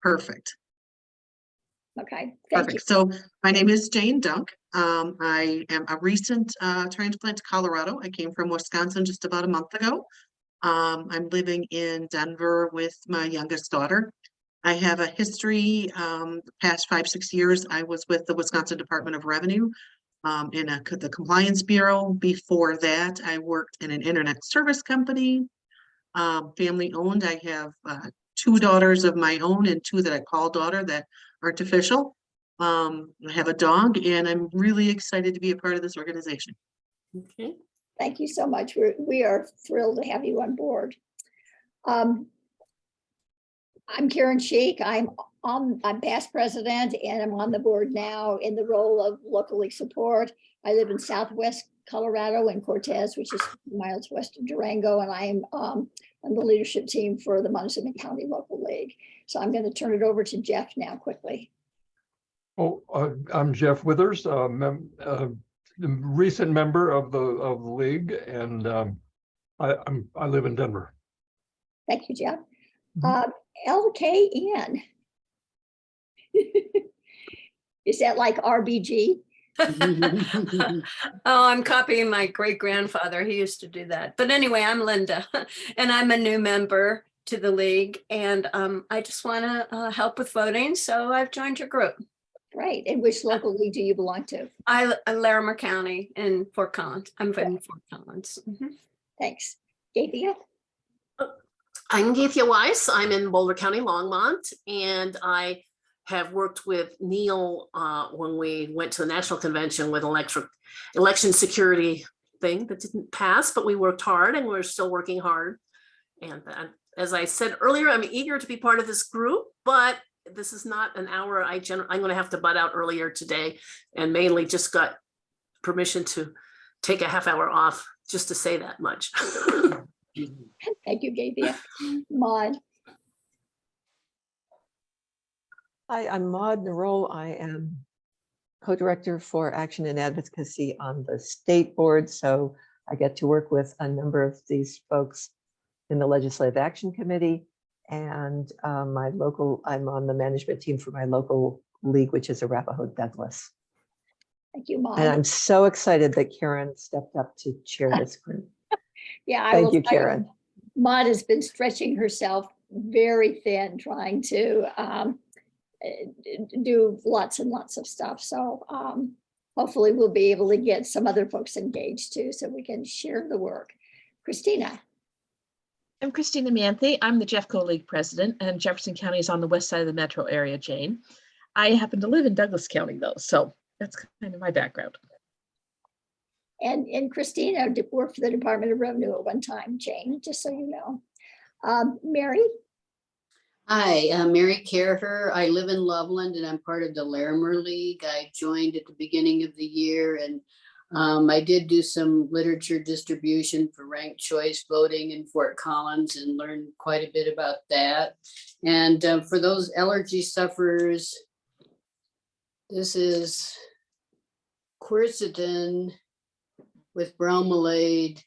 Perfect. Okay, thank you. Perfect. So my name is Jane Dunk. I am a recent transplant to Colorado. I came from Wisconsin just about a month ago. I'm living in Denver with my youngest daughter. I have a history, the past 5-6 years, I was with the Wisconsin Department of Revenue in the Compliance Bureau. Before that, I worked in an internet service company, family owned. I have 2 daughters of my own and 2 that I call daughter that aren't official. I have a dog, and I'm really excited to be a part of this organization. Okay. Thank you so much. We are thrilled to have you on board. I'm Karen Sheik. I'm past president, and I'm on the board now in the role of local league support. I live in Southwest Colorado in Cortez, which is miles west of Durango, and I am on the leadership team for the Montezuma County Local League. So I'm going to turn it over to Jeff now quickly. Oh, I'm Jeff Withers, a recent member of the league, and I live in Denver. Thank you, Jeff. LKN. Is that like RBG? Oh, I'm copying my great grandfather. He used to do that. But anyway, I'm Linda, and I'm a new member to the league, and I just want to help with voting, so I've joined your group. Right. And which local league do you belong to? I Larimer County in Fort Collins. I'm from Fort Collins. Thanks. Gathia? I'm Gathia Weiss. I'm in Boulder County, Longmont, and I have worked with Neil when we went to the national convention with election security thing that didn't pass, but we worked hard and we're still working hard. And as I said earlier, I'm eager to be part of this group, but this is not an hour. I'm going to have to butt out earlier today, and mainly just got permission to take a half hour off just to say that much. Thank you, Gathia. Maud? Hi, I'm Maud Narole. I am co-director for Action and Advocacy on the state board. So I get to work with a number of these folks in the Legislative Action Committee, and I'm on the management team for my local league, which is Arapahoe Douglas. Thank you, Maud. And I'm so excited that Karen stepped up to chair this group. Yeah, Thank you, Karen. Maud has been stretching herself very thin, trying to do lots and lots of stuff. So hopefully we'll be able to get some other folks engaged too, so we can share the work. Christina? I'm Christina Manthe. I'm the Jeffco League president, and Jefferson County is on the west side of the metro area, Jane. I happen to live in Douglas County though, so that's kind of my background. And Christina did work for the Department of Revenue at one time, Jane, just so you know. Mary? Hi, I'm Mary Carter. I live in Loveland and I'm part of the Larimer League. I joined at the beginning of the year, and I did do some literature distribution for ranked choice voting in Fort Collins and learned quite a bit about that. And for those allergy sufferers, this is quercetin with bromelade,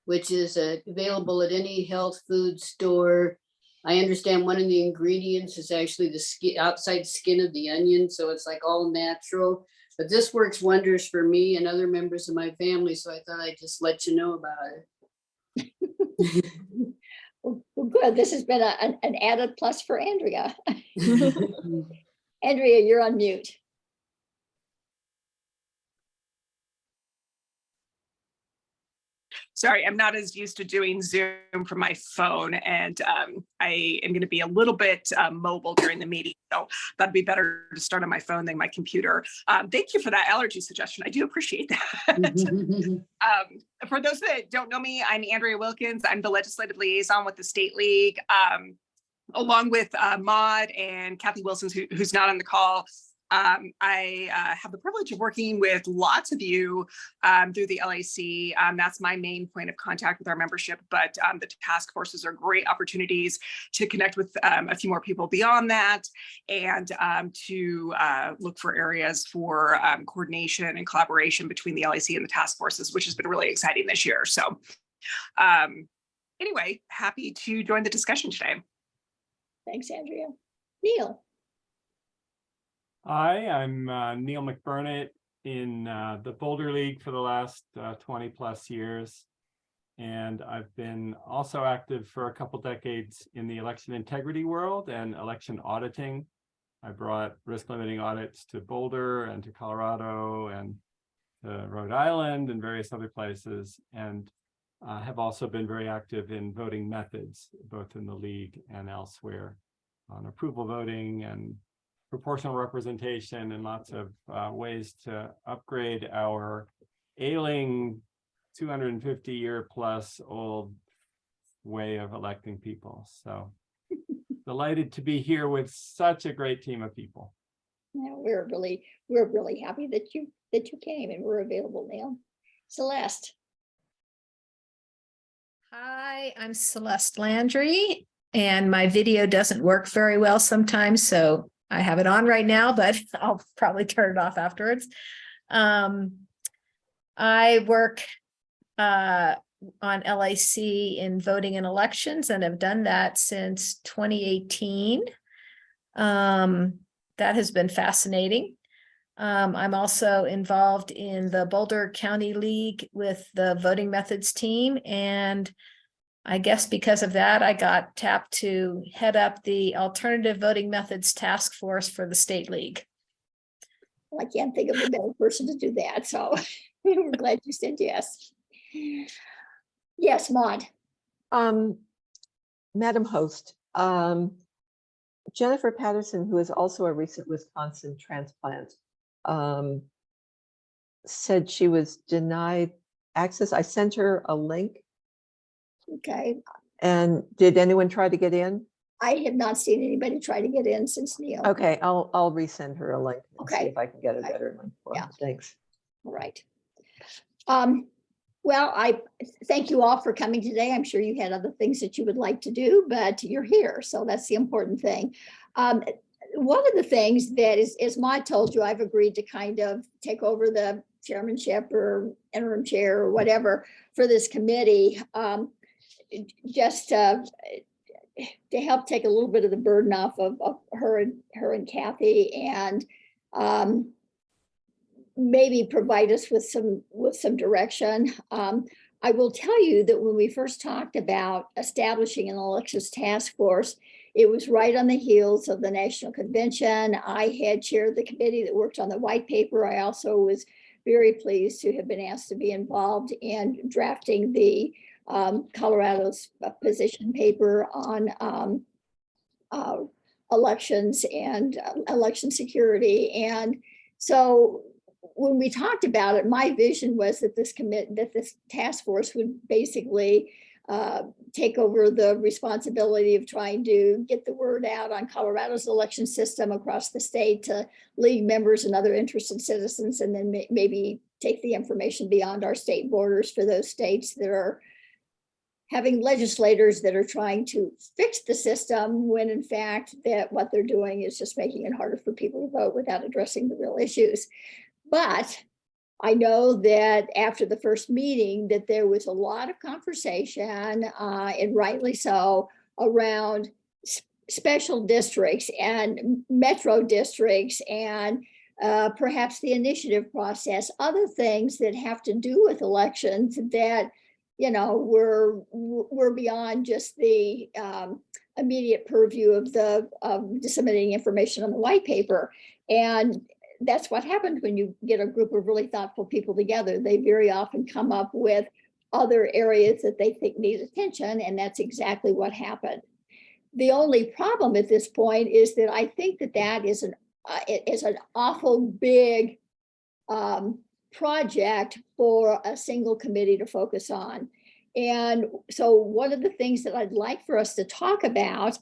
which is available at any health food store. I understand one of the ingredients is actually the outside skin of the onion, so it's like all natural. But this works wonders for me and other members of my family, so I thought I'd just let you know about it. Well, good. This has been an added plus for Andrea. Andrea, you're on mute. Sorry, I'm not as used to doing Zoom from my phone, and I am going to be a little bit mobile during the meeting, so that'd be better to start on my phone than my computer. Thank you for that allergy suggestion. I do appreciate that. For those that don't know me, I'm Andrea Wilkins. I'm the legislative liaison with the State League, along with Maud and Kathy Wilson, who's not on the call. I have the privilege of working with lots of you through the LAC. That's my main point of contact with our membership, but the task forces are great opportunities to connect with a few more people beyond that, and to look for areas for coordination and collaboration between the LAC and the task forces, which has been really exciting this year. So anyway, happy to join the discussion today. Thanks, Andrea. Neil. I'm Neil McBurnett in the Boulder League for the last 20 plus years. And I've been also active for a couple decades in the election integrity world and election auditing. I brought risk limiting audits to Boulder and to Colorado and to Rhode Island and various other places, and have also been very active in voting methods, both in the league and elsewhere, on approval voting and proportional representation and lots of ways to upgrade our ailing 250-year plus old way of electing people. So delighted to be here with such a great team of people. Yeah, we're really happy that you came and we're available, Neil. Celeste. Hi, I'm Celeste Landry, and my video doesn't work very well sometimes, so I have it on right now, but I'll probably turn it off afterwards. I work on LIC in voting and elections and have done that since 2018. That has been fascinating. I'm also involved in the Boulder County League with the voting methods team. And I guess because of that, I got tapped to head up the alternative voting methods task force for the state league. Well, I can't think of a better person to do that. So we're glad you said yes. Yes, Maud. Madam Host, Jennifer Patterson, who is also a recent Wisconsin transplant, said she was denied access. I sent her a link. Okay. And did anyone try to get in? I have not seen anybody try to get in since Neil. Okay, I'll resend her a link and see Okay. if I can get a Okay. better link for her. Yeah. Thanks. All right. Well, I thank you all for coming today. I'm sure you had other things that you would like to do, but you're here. So that's the important thing. One of the things that is, as Maud told you, I've agreed to kind of take over the chairmanship or interim chair or whatever for this committee, just to help take a little bit of the burden off of her and Kathy, and maybe provide us with some direction. I will tell you that when we first talked about establishing an elections task force, it was right on the heels of the National Convention. I had chaired the committee that worked on the white paper. I also was very pleased to have been asked to be involved in drafting the Colorado's position paper on elections and election security. And so when we talked about it, my vision was that this task force would basically take over the responsibility of trying to get the word out on Colorado's election system across the state to league members and other interested citizens, and then maybe take the information beyond our state borders for those states that are having legislators that are trying to fix the system, when in fact that what they're doing is just making it harder for people to vote without addressing the real issues. But I know that after the first meeting that there was a lot of conversation, and rightly so, around special districts and metro districts and perhaps the initiative process, other things that have to do with elections that, you know, we're beyond just the immediate purview of disseminating information on the white paper. And that's what happens when you get a group of really thoughtful people together. They very often come up with other areas that they think need attention, and that's exactly what happened. The only problem at this point is that I think that is an awful big project for a single committee to focus on. And so one of the things that I'd like for us to talk about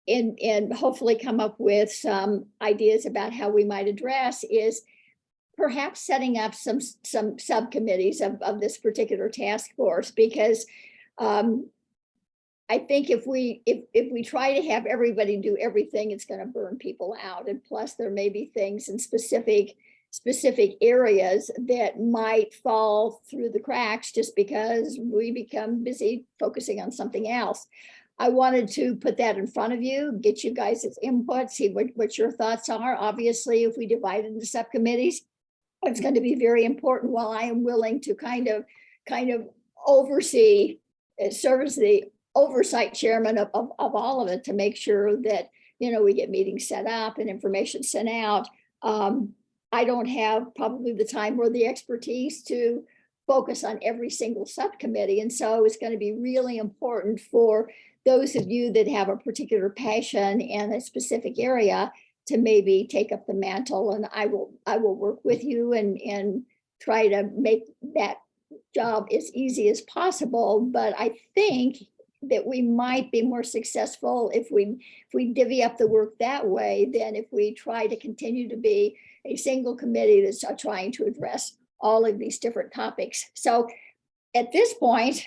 and hopefully come up with some ideas about how we might address is perhaps setting up some subcommittees of this particular task force, because I think if we try to have everybody do everything, it's going to burn people out. And plus there may be things in specific areas that might fall through the cracks just because we become busy focusing on something else. I wanted to put that in front of you, get you guys' input, see what your thoughts are. Obviously, if we divide into subcommittees, it's going to be very important. While I am willing to kind of oversee, serve as the oversight chairman of all of it to make sure that, you know, we get meetings set up and information sent out. I don't have probably the time or the expertise to focus on every single subcommittee. And so it's going to be really important for those of you that have a particular passion in a specific area to maybe take up the mantle, and I will work with you and try to make that job as easy as possible. But I think that we might be more successful if we divvy up the work that way than if we try to continue to be a single committee that's trying to address all of these different topics. So at this point,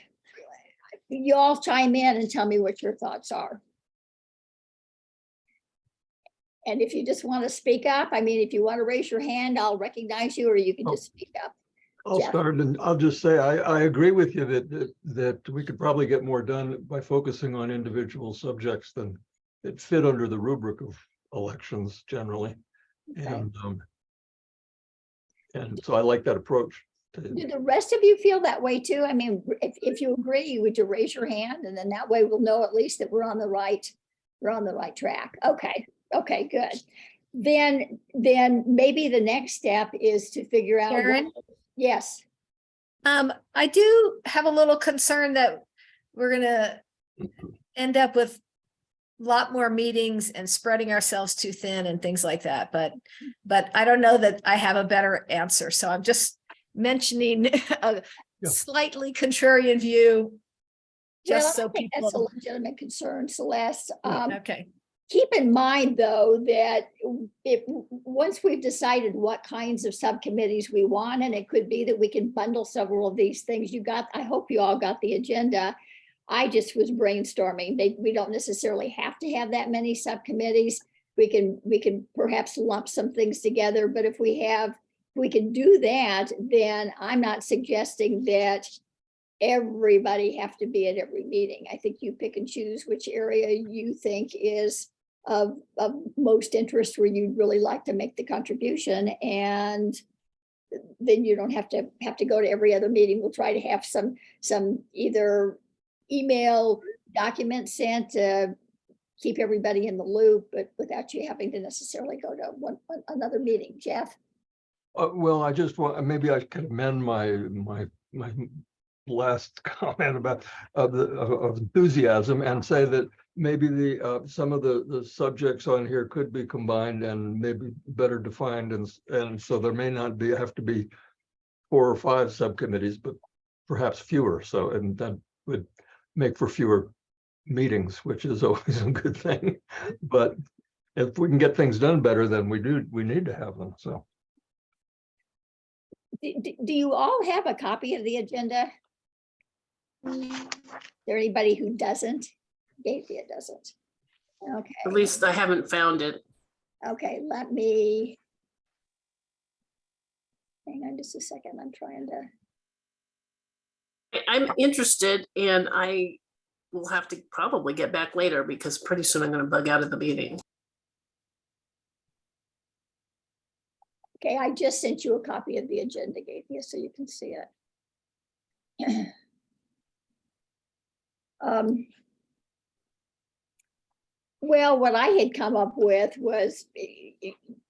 you all chime in and tell me what your thoughts are. And if you just want to speak up, I mean, if you want to raise your hand, I'll recognize you, or you can just speak up. I'll Jeff? start, and I'll just say, I agree with you that we could probably get more done by focusing on individual subjects than that fit under the rubric of elections generally. Okay. And so I like that approach. Do the rest of you feel that way too? I mean, if you agree, would you raise your hand, and then that way we'll know at least that we're on the right track. Okay, good. Then maybe the next step is to figure out. Karen? Yes. I do have a little concern that we're gonna end up with a lot more meetings and spreading ourselves too thin and things like that. But I don't know that I have a better answer. So I'm just mentioning a slightly contrarian view. Just Well, so I think that's a people. legitimate concern, Celeste. Okay. Keep in mind, though, that once we've decided what kinds of subcommittees we want, and it could be that we can bundle several of these things. I hope you all got the agenda. I just was brainstorming. We don't necessarily have to have that many subcommittees. We can perhaps lump some things together, but if we can do that, then I'm not suggesting that everybody have to be at every meeting. I think you pick and choose which area you think is of most interest, where you'd really like to make the contribution, and then you don't have to go to every other meeting. We'll try to have some either email documents sent to keep everybody in the loop, but without you having to necessarily go to another meeting. Jeff? Well, I just want, maybe I could amend my last comment about of enthusiasm and say that maybe some of the subjects on here could be combined and maybe better defined, and so there may not have to be 4 or 5 subcommittees, but perhaps fewer. So, and that would make for fewer meetings, which is always a good thing. But if we can get things done better, then we need to have them. So. Do you all have a copy of the agenda? Is there anybody who doesn't? Gaithia doesn't. Okay. At least I haven't found it. Okay, let me. Hang on just a second. I'm trying to. I'm interested, and I will have to probably get back later because pretty soon I'm going to bug out of the meeting. Okay, I just sent you a copy of the agenda, Gaithia, so you can see it. Well, what I had come up with was,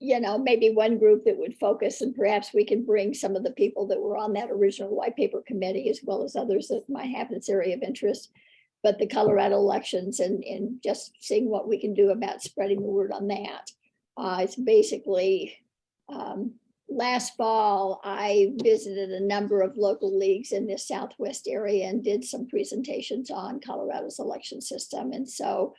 maybe one group that would focus, and perhaps we can bring some of the people that were on that original white paper committee, as well as others that might have this area of interest. But the Colorado elections, and just seeing what we can do about spreading the word on that. It's basically, last fall, I visited a number of local leagues in the Southwest area and did some presentations on Colorado's election system. And so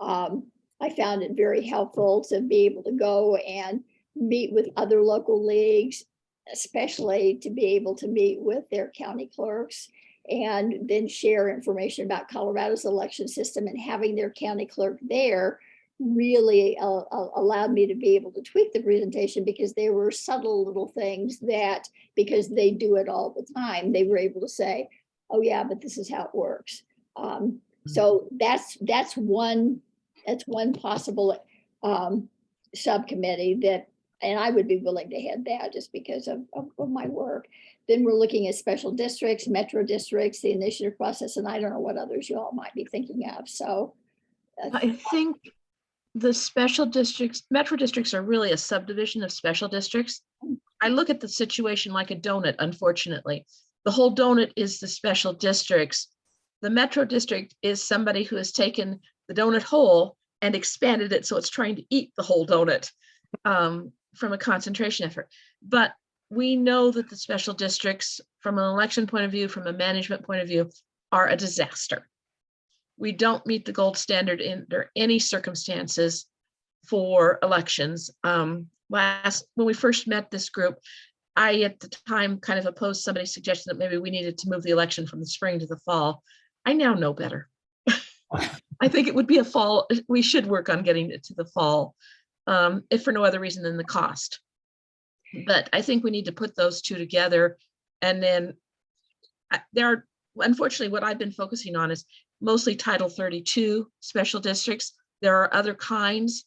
I found it very helpful to be able to go and meet with other local leagues, especially to be able to meet with their county clerks and then share information about Colorado's election system. And having their county clerk there really allowed me to be able to tweak the presentation, because there were subtle little things that, because they do it all the time, they were able to say, oh yeah, but this is how it works. So that's one possible subcommittee that, and I would be willing to head that just because of my work. Then we're looking at special districts, metro districts, the initiative process, and I don't know what others you all might be thinking of. So I think the special districts, metro districts are really a subdivision of special districts. I look at the situation like a donut, unfortunately. The whole donut is the special districts. The metro district is somebody who has taken the donut hole and expanded it so it's trying to eat the whole donut from a concentration effort. But we know that the special districts, from an election point of view, from a management point of view, are a disaster. We don't meet the gold standard under any circumstances for elections. When we first met this group, I at the time kind of opposed somebody's suggestion that maybe we needed to move the election from the spring to the fall. I now know better. I think it would be a fall. We should work on getting it to the fall, if for no other reason than the cost. But I think we need to put those two together. And then there are, unfortunately, what I've been focusing on is mostly Title 32 special districts. There are other kinds.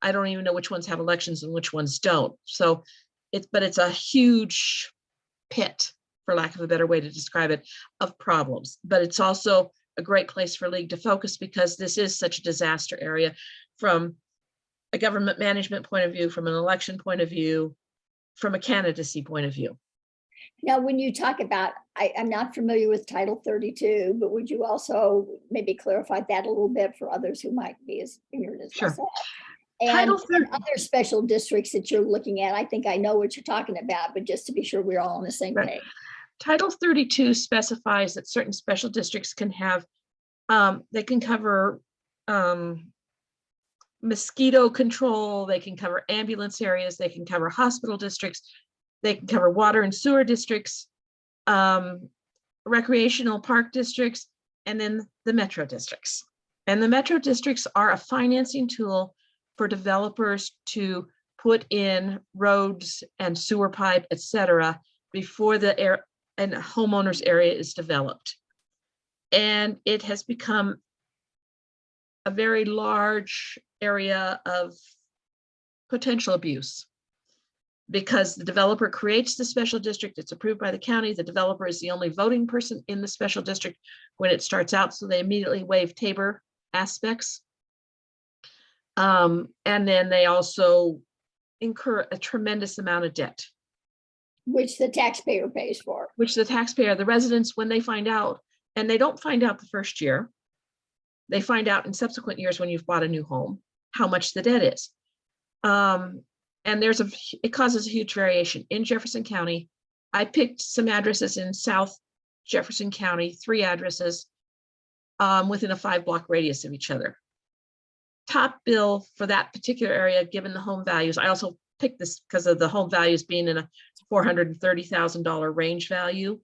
I don't even know which ones have elections and which ones don't. So it's a huge pit, for lack of a better way to describe it, of problems. But it's also a great place for League to focus because this is such a disaster area from a government management point of view, from an election point of view, from a candidacy point of view. now, when you talk about, I'm not familiar with Title 32, but would you also maybe clarify that a little bit for others who might be as ignorant as Sure. myself? Title And 30 other special districts that you're looking at, I think I know what you're talking about, but just to be sure we're all on the same Right. page. Title 32 specifies that certain special districts can have, they can cover mosquito control, they can cover ambulance areas, they can cover hospital districts, they can cover water and sewer districts, recreational park districts, and then the metro districts. And the metro districts are a financing tool for developers to put in roads and sewer pipe, et cetera, before the air and homeowners area is developed. And it has become a very large area of potential abuse because the developer creates the special district, it's approved by the county, the developer is the only voting person in the special district when it starts out, so they immediately waive Tabor aspects. And then they also incur a tremendous amount of debt, Which the taxpayer pays for. which the taxpayer, the residents, when they find out, and they don't find out the first year, they find out in subsequent years when you've bought a new home, how much the debt is. And it causes a huge variation. In Jefferson County, I picked some addresses in South Jefferson County, 3 addresses within a 5-block radius of each other. Top bill for that particular area, given the home values. I also picked this because of the home values being in a $430,000 range value,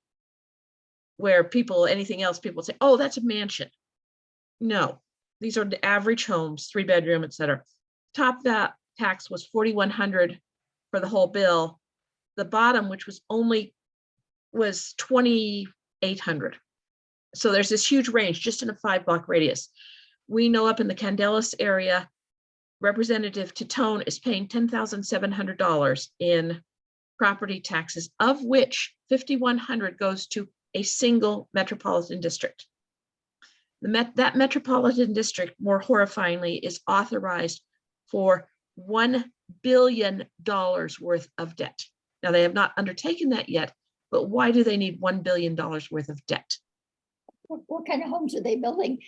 where people, anything else, people say, oh, that's a mansion. No, these are the average homes, 3-bedroom, et cetera. Top that tax was $4,100 for the whole bill. The bottom, which was $2,800. So there's this huge range just in a 5-block radius. We know up in the Candelas area, Representative Titone is paying $10,700 in property taxes, of which $5,100 goes to a single metropolitan district. That metropolitan district, more horrifyingly, is authorized for $1 billion worth of debt. Now, they have not undertaken that yet, but why do they need $1 billion worth of debt? What kind of homes are they building?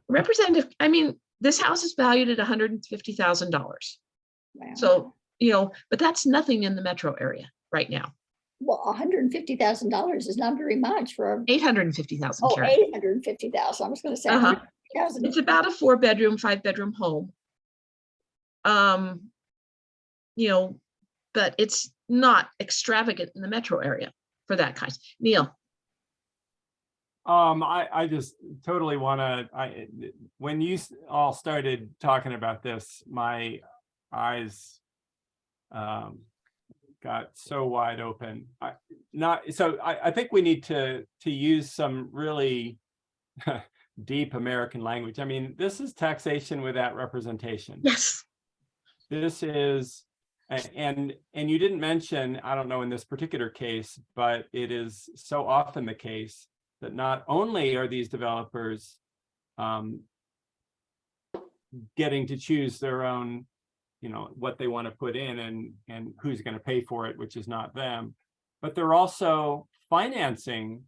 Representative, I mean, this house is valued at $150,000. Wow. So, but that's nothing in the metro area right now. Well, $150,000 is not very much for. 850,000. Oh, Karen. 850,000. I was going to say. Uh-huh. 150,000. It's about a 4-bedroom, 5-bedroom home. But it's not extravagant in the metro area for that kind. Neil. I just totally want to, when you all started talking about this, my eyes got so wide open. I think we need to use some really deep American language. I mean, this is taxation without representation. Yes. This is, and you didn't mention, I don't know in this particular case, but it is so often the case that not only are these developers getting to choose their own, what they want to put in and who's going to pay for it, which is not them, but they're also financing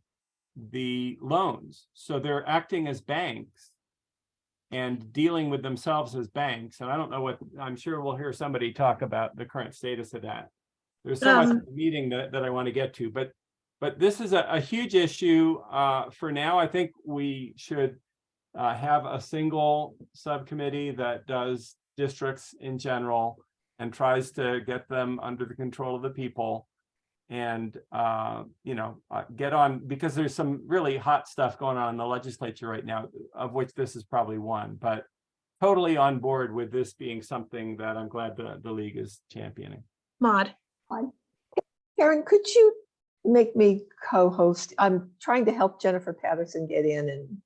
the loans. So they're acting as banks and dealing with themselves as banks. And I don't know what, I'm sure we'll hear somebody talk about the current status of that. There's so much in the meeting that I want to get to, but this is a huge issue. For now, I think we should have a single subcommittee that does districts in general and tries to get them under the control of the people and, get on, because there's some really hot stuff going on in the legislature right now, of which this is probably one, but totally on board with this being something that I'm glad the league is championing. Maud. Karen, could you make me co-host? I'm trying to help Jennifer Patterson get in and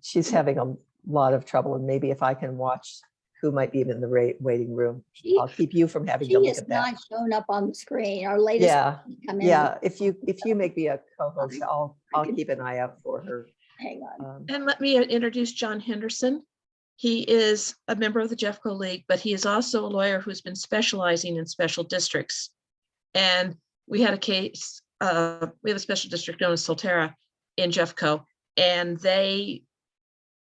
she's having a lot of trouble, and maybe if I can watch who might be in the waiting room, I'll keep you from having She to look is at that. not shown up on the screen. Our latest. Yeah, come in. yeah. If you make me a co-host, I'll can- keep an eye out for her. Hang on. And let me introduce John Henderson. He is a member of the Jeffco League, but he is also a lawyer who's been specializing in special districts. And we had a case, we have a special district known as Solterra in Jeffco, and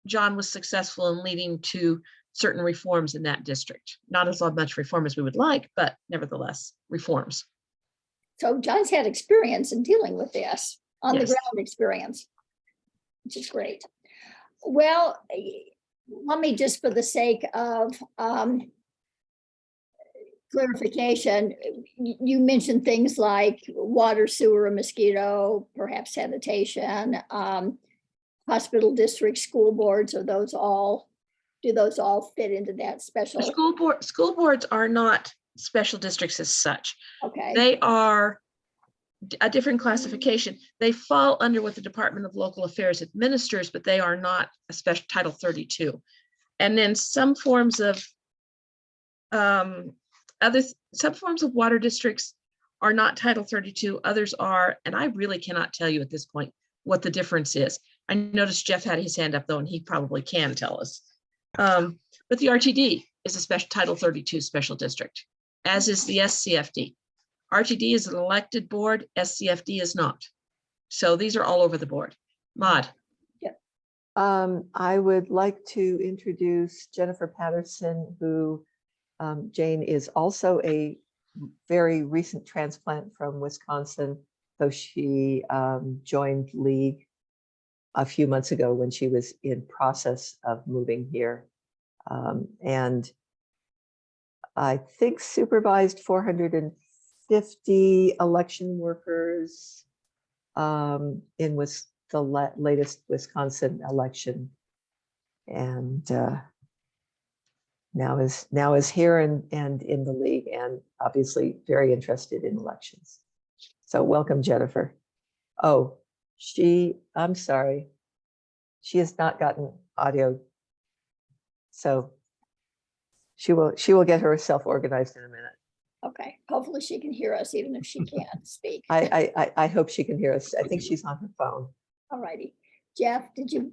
John was successful in leading to certain reforms in that district. Not as much reform as we would like, but nevertheless, reforms. So John's had experience in dealing with this, on the Yes. ground experience, which is great. Well, let me just, for the sake of clarification, you mentioned things like water, sewer, and mosquito, perhaps sanitation, hospital district, school boards, do those all fit into that special? The school boards are not special districts as such. Okay, They are a different classification. They fall under what the Department of Local Affairs administers, but they are not a special Title 32. And then some forms of water districts are not Title 32, others are, and I really cannot tell you at this point what the difference is. I noticed Jeff had his hand up though, and he probably can tell us. But the RTD is a special Title 32 special district, as is the SCFD. RTD is an elected board, SCFD is not. So these are all over the board. Maud. I would like to introduce Jennifer Patterson, who Jane is also a very recent transplant from Wisconsin, though she joined League a few months ago when she was in process of moving here. And I think supervised 450 election workers in the latest Wisconsin election. And now is here and in the League, and obviously very interested in elections. So welcome, Jennifer. Oh, I'm sorry. She has not gotten audio. So she will get herself organized in a minute. okay. Hopefully she can hear us even if she can't speak. I hope she can hear us. I think she's on her phone. All righty. Jeff, did you?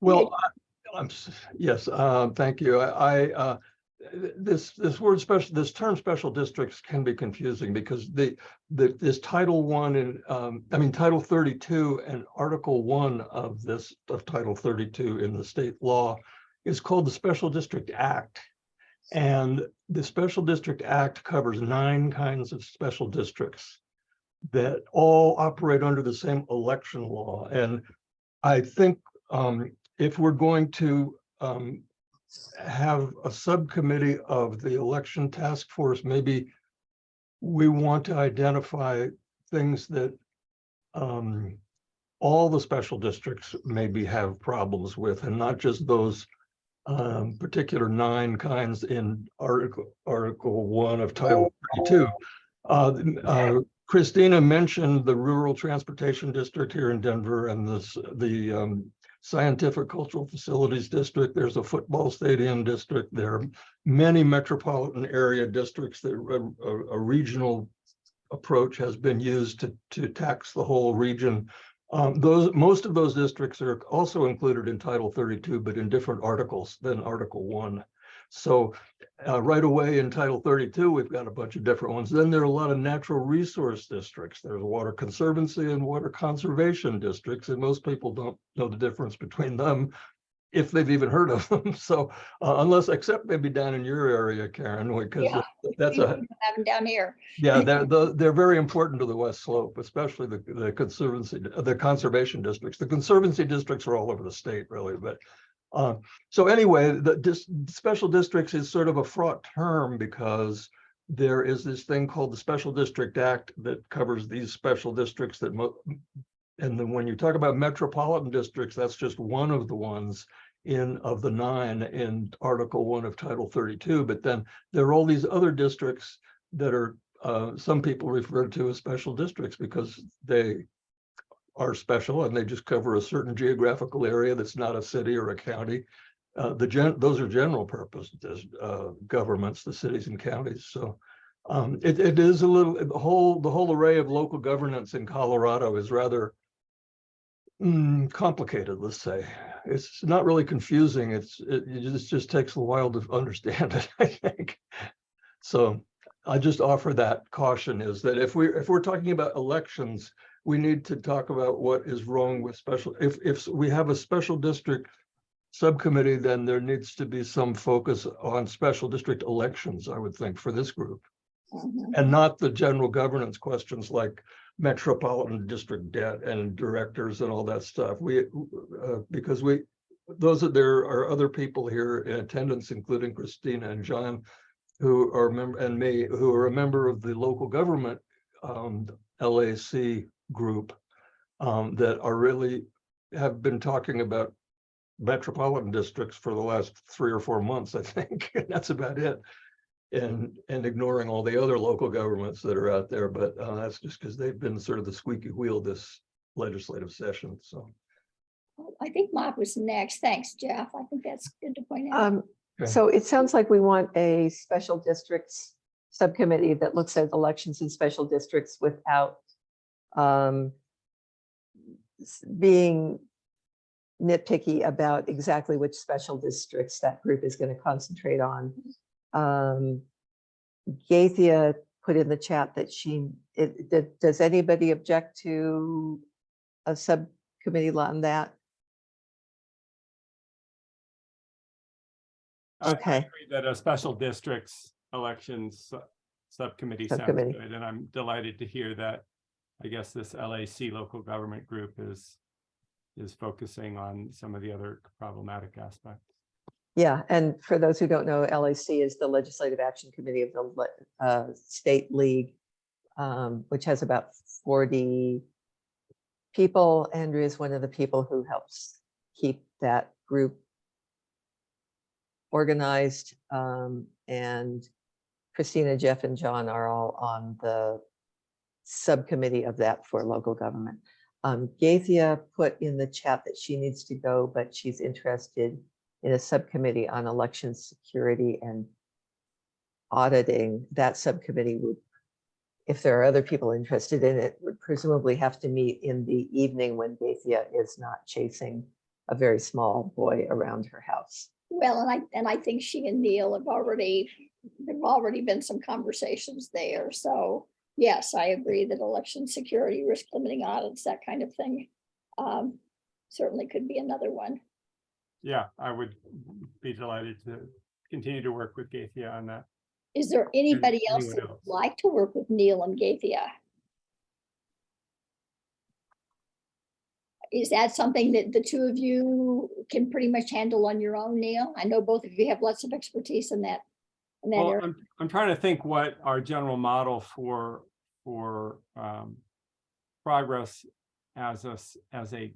Well, yes, thank you. This term special districts can be confusing because this Title 1 and Title 32 and Article 1 of Title 32 in the state law is called the Special District Act. And the Special District Act covers 9 kinds of special districts that all operate under the same election law. And I think if we're going to have a subcommittee of the election task force, maybe we want to identify things that all the special districts maybe have problems with, and not just those particular 9 kinds in Article 1 of Title 32. Christina mentioned the Rural Transportation District here in Denver and the scientific cultural facilities district, there's a football stadium district, there are many metropolitan area districts that a regional approach has been used to tax the whole region. Most of those districts are also included in Title 32, but in different articles than Article 1. So right away in Title 32, we've got a bunch of different ones. Then there are a lot of natural resource districts. There's water conservancy and water conservation districts, and most people don't know the difference between them, if they've even heard of them. So unless, except maybe down in your area, Karen, because Yeah, that's we a, don't have them down here. yeah, they're very important to the West Slope, especially the conservation districts. The conservancy districts are all over the state, really. But so anyway, special districts is sort of a fraught term because there is this thing called the Special District Act that covers these special districts and then when you talk about metropolitan districts, that's just one of the ones of the 9 in Article 1 of Title 32. But then there are all these other districts that are some people refer to as special districts because they are special and they just cover a certain geographical area that's not a city or a county. Those are general purpose governments, the cities and counties. So it is a little, the whole array of local governance in Colorado is rather complicated, let's say. It's not really confusing. It just takes a while to understand it, I think. So I just offer that caution, is that if we're talking about elections, we need to talk about what is wrong with special. If we have a special district subcommittee, then there needs to be some focus on special district elections, I would think, for this group, and not the general governance questions like metropolitan district debt and directors and all that stuff. Because there are other people here in attendance, including Christina and John, who are a member of the local government LAC group that are really have been talking about metropolitan districts for the last 3 or 4 months, I think. And that's about it. And ignoring all the other local governments that are out there, but that's just because they've been sort of the squeaky wheel this legislative session. So I think Mark was next. Thanks, Jeff. I think that's good to point out. Okay. So it sounds like we want a special districts subcommittee that looks at elections in special districts without being nitpicky about exactly which special districts that group is going to concentrate on. Gaithia put in the chat that does anybody object to a subcommittee on that? I Okay. agree that a special districts elections subcommittee sounds good, and I'm delighted to hear that. I guess this LAC local government group is focusing on some of the other problematic aspects. Yeah, and for those who don't know, LAC is the Legislative Action Committee of the State League, which has about 40 people. Andrea is one of the people who helps keep that group organized, and Christina, Jeff, and John are all on the subcommittee of that for local government. Gaithia put in the chat that she needs to go, but she's interested in a subcommittee on election security and auditing. That subcommittee would, if there are other people interested in it, would presumably have to meet in the evening when Gaithia is not chasing a very small boy around her house. Well, and I think she and Neil have already been some conversations there. So yes, I agree that election security, risk limiting audits, that kind of thing, certainly could be another one. Yeah, I would be delighted to continue to work with Gaithia on that. Is there anybody else anyone that else? would like to work with Neil and Gaithia? Is that something that the two of you can pretty much handle on your own, Neil? I know both of you have lots of expertise in that Well, area. I'm trying to think what our general model for progress as a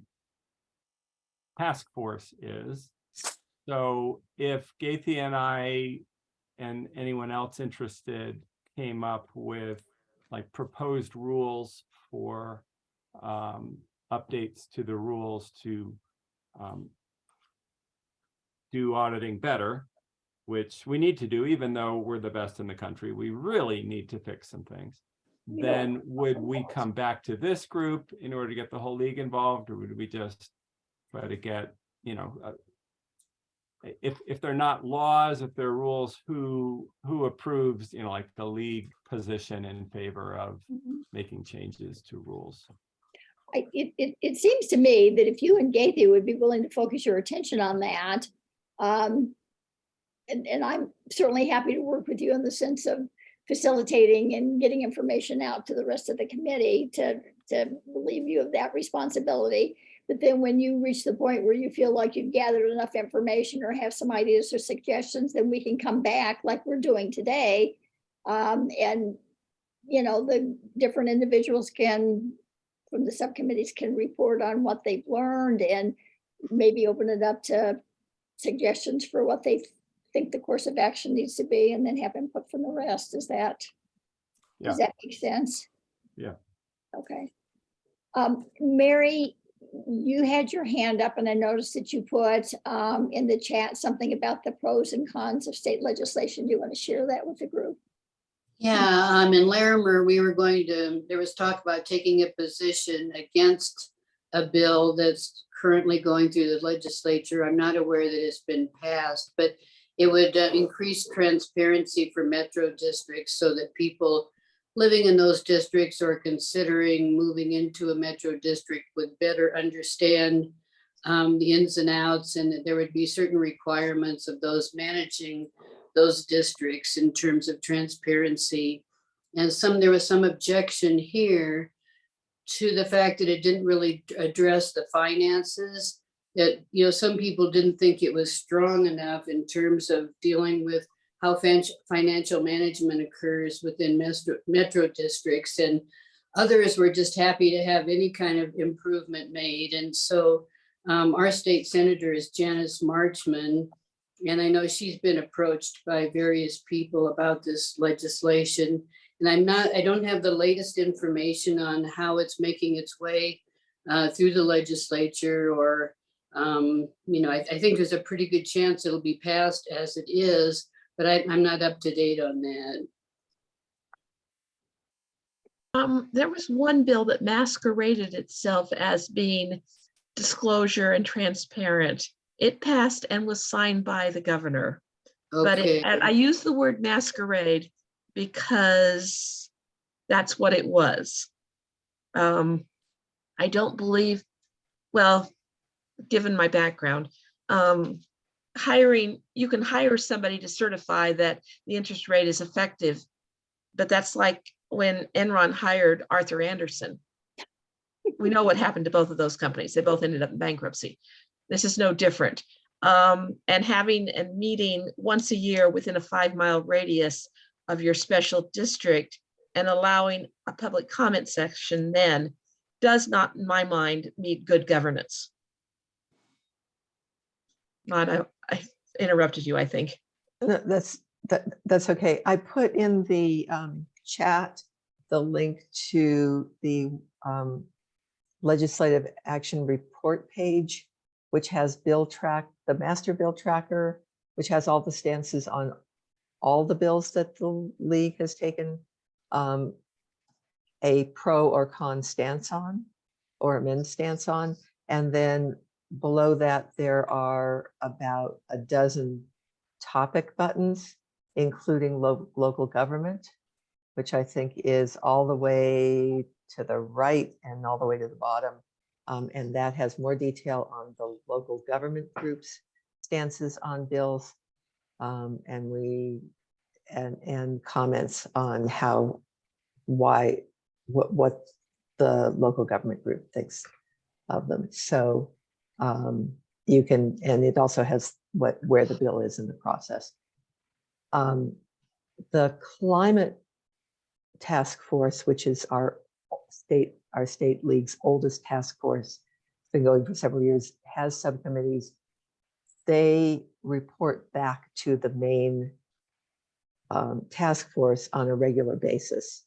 task force is. So if Gaithia and I and anyone else interested came up with like proposed rules for updates to the rules to do auditing better, which we need to do, even though we're the best in the country, we really need to fix some things. Then would we come back to this group in order to get the whole league involved, or would we just try to get, if they're not laws, if they're rules, who approves, like the league position in favor of making changes to rules? It seems to me that if you and Gaithy would be willing to focus your attention on that, and I'm certainly happy to work with you in the sense of facilitating and getting information out to the rest of the committee to relieve you of that responsibility. But then when you reach the point where you feel like you've gathered enough information or have some ideas or suggestions, then we can come back like we're doing today. And, the different individuals from the subcommittees can report on what they've learned and maybe open it up to suggestions for what they think the course of action needs to be, and then have input from the rest. Does that make sense? Yeah. Okay. Mary, you had your hand up, and I noticed that you put in the chat something about the pros and cons of state legislation. Do you want to share that with the group? Yeah, in Larimer, there was talk about taking a position against a bill that's currently going through the legislature. I'm not aware that it's been passed, but it would increase transparency for metro districts so that people living in those districts or considering moving into a metro district would better understand the ins and outs, and that there would be certain requirements of those managing those districts in terms of transparency. And there was some objection here to the fact that it didn't really address the finances, that, some people didn't think it was strong enough in terms of dealing with how financial management occurs within metro districts, and others were just happy to have any kind of improvement made. And so our state senator is Janice Marchman, and I know she's been approached by various people about this legislation. And I don't have the latest information on how it's making its way through the legislature, or, I think there's a pretty good chance it'll be passed as it is, but I'm not up to date on that. There was one bill that masqueraded itself as being disclosure and transparent. It passed and was signed by the governor. Okay. But I use the word masquerade because that's what it was. I don't believe, well, given my background, you can hire somebody to certify that the interest rate is effective, but that's like when Enron hired Arthur Andersen. We know what happened to both of those companies. They both ended up in bankruptcy. This is no different. And having a meeting once a year within a 5-mile radius of your special district and allowing a public comment section then does not, in my mind, meet good governance. Maud, I interrupted you, I think. No, that's okay. I put in the chat the link to the legislative action report page, which has the master bill tracker, which has all the stances on all the bills that the league has taken a pro or con stance on, or amend stance on. And then below that, there are about a dozen topic buttons, including local government, which I think is all the way to the right and all the way to the bottom. And that has more detail on the local government groups' stances on bills, and comments on what the local government group thinks of them. So you can, and it also has where the bill is in the process. The climate task force, which is our state league's oldest task force, been going for several years, has subcommittees. They report back to the main task force on a regular basis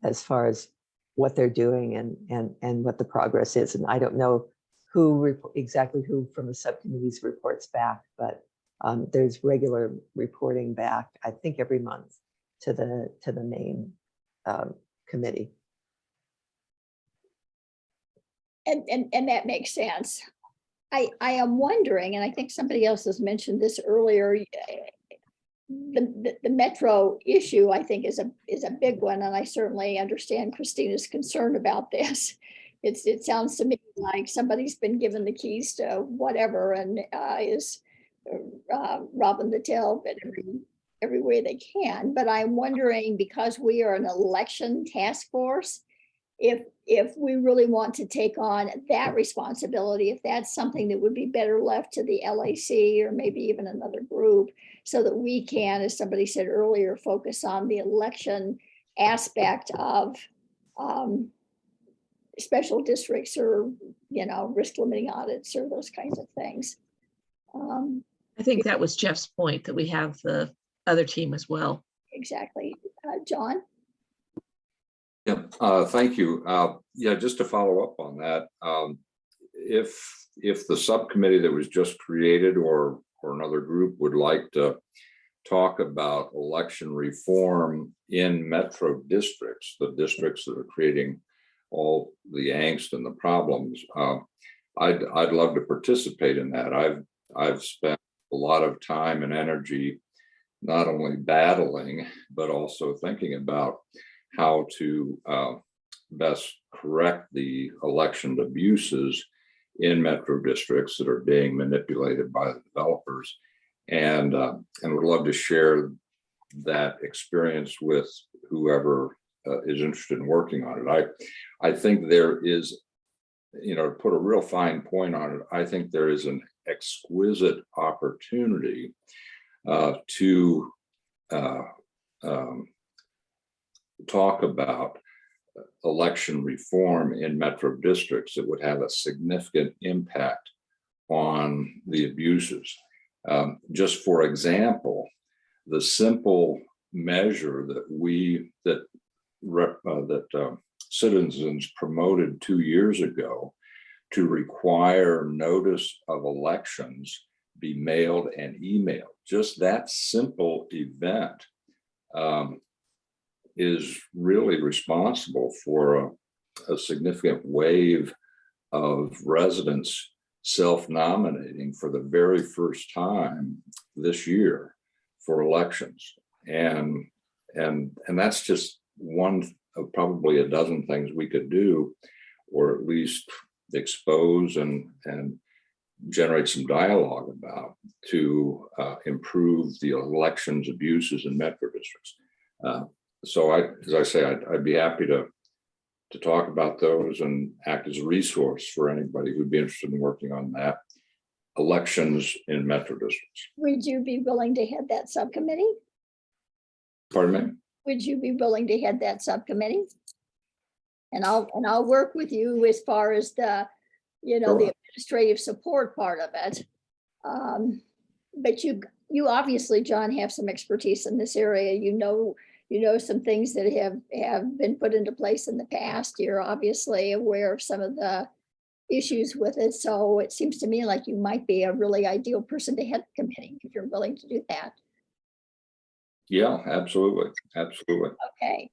as far as what they're doing and what the progress is. And I don't know exactly who from the subcommittees reports back, but there's regular reporting back, I think every month to the main committee. And that makes sense. I am wondering, and I think somebody else has mentioned this earlier, the metro issue, I think, is a big one, and I certainly understand Christina's concern about this. It sounds to me like somebody's been given the keys to whatever and is robbing the till, but every way they can. But I'm wondering, because we are an election task force, if we really want to take on that responsibility, if that's something that would be better left to the LAC or maybe even another group, so that we can, as somebody said earlier, focus on the election aspect of special districts or, risk limiting audits or those kinds of things. I think that was Jeff's point, that we have the other team as well. Exactly. John? Yeah, thank you. Yeah, just to follow up on that, if the subcommittee that was just created or another group would like to talk about election reform in metro districts, the districts that are creating all the angst and the problems, I'd love to participate in that. I've spent a lot of time and energy not only battling, but also thinking about how to best correct the election abuses in metro districts that are being manipulated by the developers, and would love to share that experience with whoever is interested in working on it. I think there is, to put a real fine point on it, I think there is an exquisite opportunity to talk about election reform in metro districts that would have a significant impact on the abuses. Just for example, the simple measure that citizens promoted 2 years ago to require notice of elections be mailed and emailed, just that simple event is really responsible for a significant wave of residents self-nominating for the very first time this year for elections. And that's just one of probably a dozen things we could do, or at least expose and generate some dialogue about to improve the elections abuses in metro districts. So as I say, I'd be happy to talk about those and act as a resource for anybody who'd be interested in working on that. Elections in metro districts. Would you be willing to head that subcommittee? Pardon me? Would you be willing to head that subcommittee? And I'll work with you as far as the, Sure. the administrative support part of it. But you obviously, John, have some expertise in this area. You know some things that have been put into place in the past. You're obviously aware of some of the issues with it. So it seems to me like you might be a really ideal person to head the committee if you're willing to do that. Yeah, absolutely. Absolutely. Okay.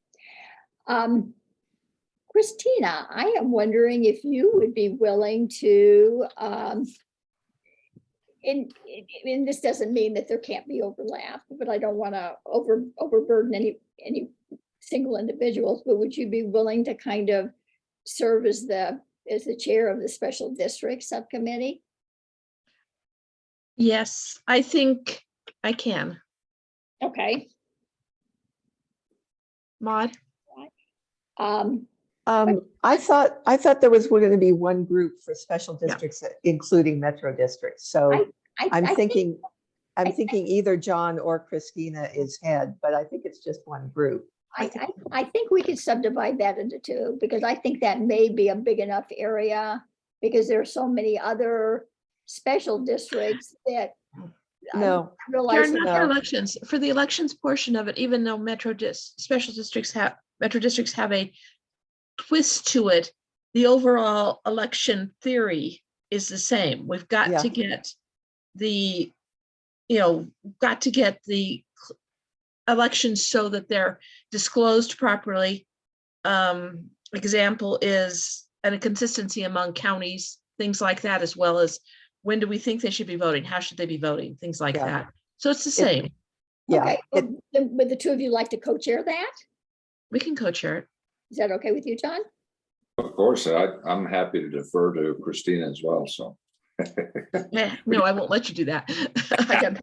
Christina, I am wondering if you would be willing to, and this doesn't mean that there can't be overlap, but I don't want to overburden any single individuals, but would you be willing to kind of serve as the chair of the special district subcommittee? Yes, I think I can. Okay. Maud? I thought there was going to be one group for special districts, including metro districts. So I'm thinking either John or Christina is head, but I think it's just one group. I think we could subdivide that into two, because I think that may be a big enough area, because there are so many other special districts that. No, Karen, not for elections. For the elections portion of it, even though metro districts have a twist to it, the overall election theory is the same. We've got Yeah. to get the, got to get the elections so that they're disclosed properly. Example is, and a consistency among counties, things like that, as well as when do we think they should be voting? How should they be voting? Things like Yeah. that. So it's the same. Yeah, Okay, well, then would the two of you like to co-chair that? We can co-chair it. Is that okay with you, John? Of course, I'm happy to defer to Christina as well, so. No, I won't let you do that. I got-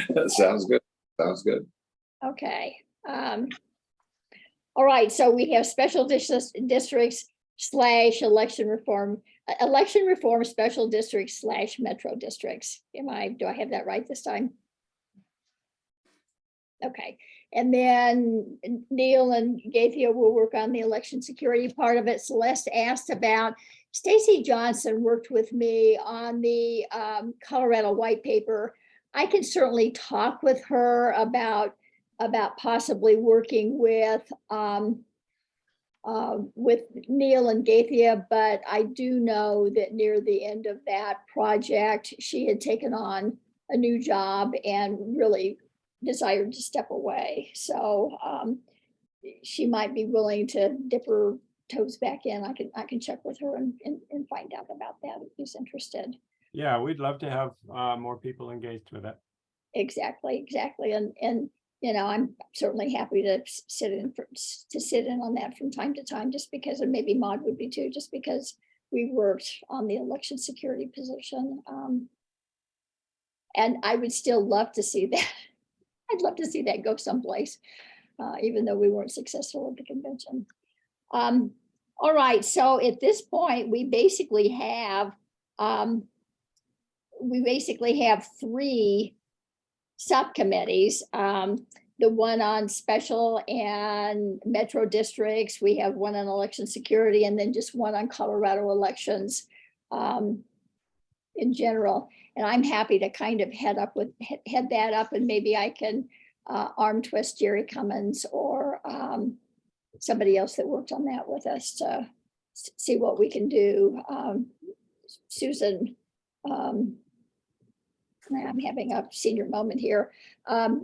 That sounds good. Sounds good. Okay. All right, so we have special districts / election reform special districts / metro districts. Do I have that right this time? Okay, and then Neil and Gaithia will work on the election security part of it. Celeste asked about, Stacy Johnson worked with me on the Colorado white paper. I can certainly talk with her about possibly working with Neil and Gaithia, but I do know that near the end of that project, she had taken on a new job and really desired to step away. So she might be willing to dip her toes back in. I can check with her and find out about that if he's interested. Yeah, we'd love to have more people engaged with it. Exactly. And I'm certainly happy to sit in on that from time to time, just because, and maybe Maud would be too, just because we worked on the election security position. And I would still love to see that. I'd love to see that go someplace, even though we weren't successful at the convention. All right, so at this point, we basically have 3 subcommittees. The one on special and metro districts, we have one on election security, and then just one on Colorado elections in general. And I'm happy to kind of head that up, and maybe I can arm twist Jerry Cummins or somebody else that worked on that with us to see what we can do. Susan, I'm having a senior moment here.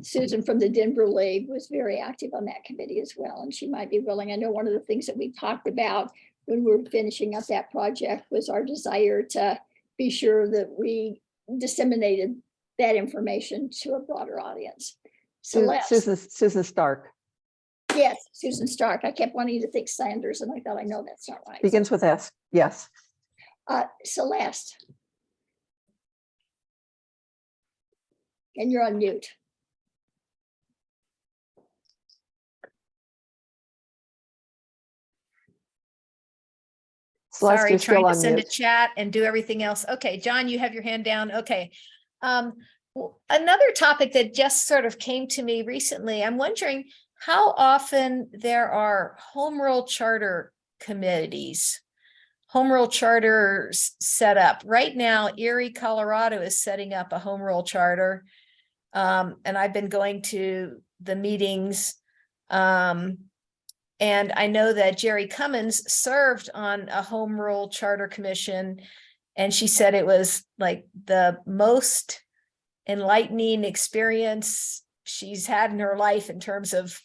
Susan from the Denver League was very active on that committee as well, and she might be willing. I know one of the things that we talked about when we were finishing up that project was our desire to be sure that we disseminated that information to a broader audience. Celeste. Susan Stark. Yes, Susan Stark. I kept wanting to think Sanders, and I thought, I know that's not right. Begins with S. Yes. Celeste. And you're on mute. Celeste, Sorry, you're still trying to on send a mute. chat and do everything else. Okay, John, you have your hand down. Okay. Another topic that just sort of came to me recently, I'm wondering how often there are home rule charter committees, home rule charters set up. Right now, Erie, Colorado is setting up a home rule charter. And I've been going to the meetings. And I know that Jerry Cummins served on a home rule charter commission, and she said it was like the most enlightening experience she's had in her life in terms of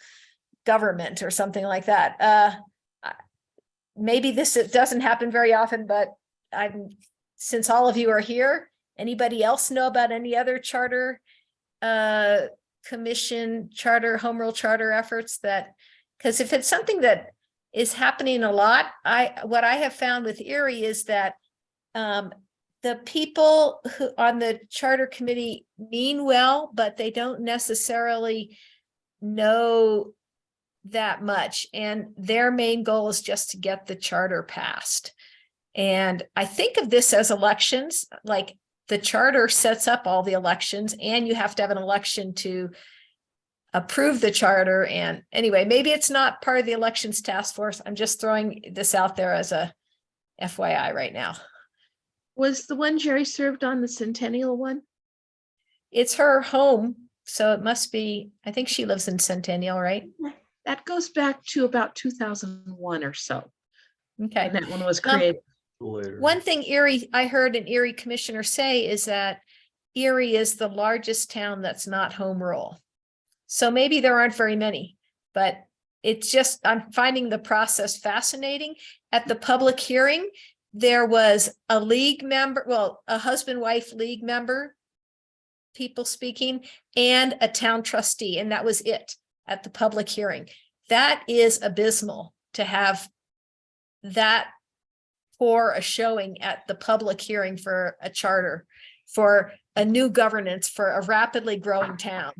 government or something like that. Maybe it doesn't happen very often, but since all of you are here, anybody else know about any other charter commission charter, home rule charter efforts that, because if it's something that is happening a lot, what I have found with Erie is that the people who on the charter committee mean well, but they don't necessarily know that much. And their main goal is just to get the charter passed. And I think of this as elections, like the charter sets up all the elections, and you have to have an election to approve the charter. And anyway, maybe it's not part of the elections task force. I'm just throwing this out there as a FYI right now. Was the one Jerry served on the Centennial one? It's her home, so it must be, I think she lives in Centennial, right? That goes back to about 2001 or so. Okay. And that one was created. later. One thing I heard an Erie commissioner say is that Erie is the largest town that's not home rule. So maybe there aren't very many, but it's just, I'm finding the process fascinating. At the public hearing, there was a league member, well, a husband-wife league member, people speaking, and a town trustee, and that was it at the public hearing. That is abysmal to have that for a showing at the public hearing for a charter, for a new governance, for a rapidly growing town.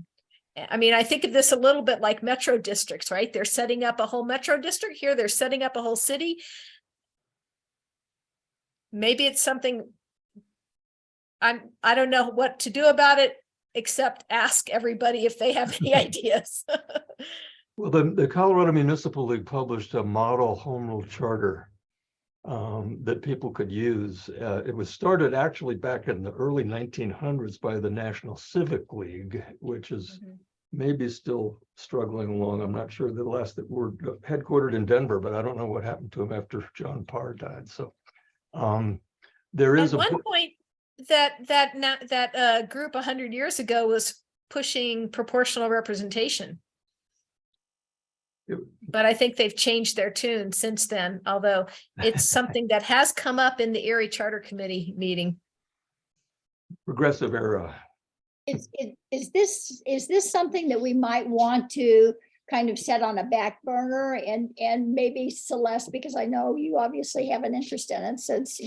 I mean, I think of this a little bit like metro districts, right? They're setting up a whole metro district here. They're setting up a whole city. Maybe it's something I don't know what to do about it, except ask everybody if they have any ideas. Well, the Colorado Municipal League published a model home rule charter that people could use. It was started actually back in the early 1900s by the National Civic League, which is maybe still struggling along. I'm not sure. The last that were headquartered in Denver, but I don't know what happened to them after John Parr died. So there is At one point, that group 100 years ago was pushing proportional representation. But I think they've changed their tune since then, although it's something that has come up in the Erie Charter Committee meeting. Progressive era. Is this something that we might want to kind of set on a back burner, and maybe Celeste, because I know you obviously have an interest in it since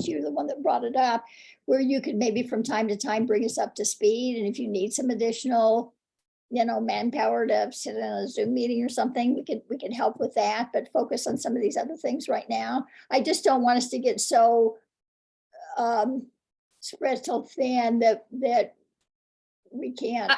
you're the one that brought it up, where you could maybe from time to time bring us up to speed, and if you need some additional manpower to sit in a Zoom meeting or something, we can help with that, but focus on some of these other things right now. I just don't want us to get so spread so thin that we can't.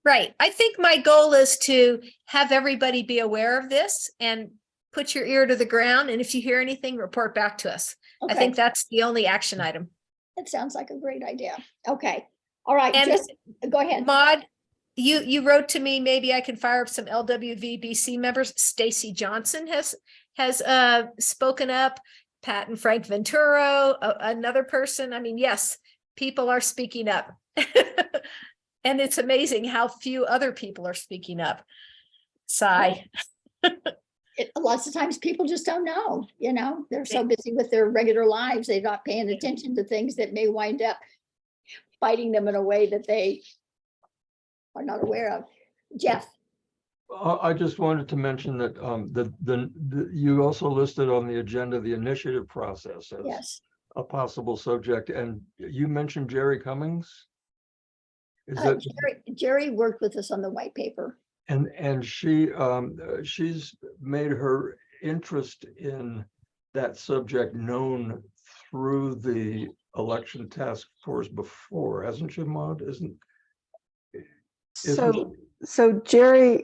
Right. I think my goal is to have everybody be aware of this and put your ear to the ground. And if you hear anything, report back to us. Okay. I think that's the only action item. That sounds like a great idea. Okay. All right. And Just go ahead. Maude, you wrote to me, maybe I can fire up some LWVBC members. Stacy Johnson has spoken up. Pat and Frank Venturo, another person. I mean, yes, people are speaking up. And it's amazing how few other people are speaking up. Sigh. Lots of times people just don't know, they're so busy with their regular lives. They're not paying attention to things that may wind up fighting them in a way that they are not aware of. Jeff. I just wanted to mention that you also listed on the agenda the initiative process as Yes. a possible subject, and you mentioned Jerry Cummings. Is that Jerry worked with us on the white paper. and she's made her interest in that subject known through the election task force before, hasn't she, Maude? So Jerry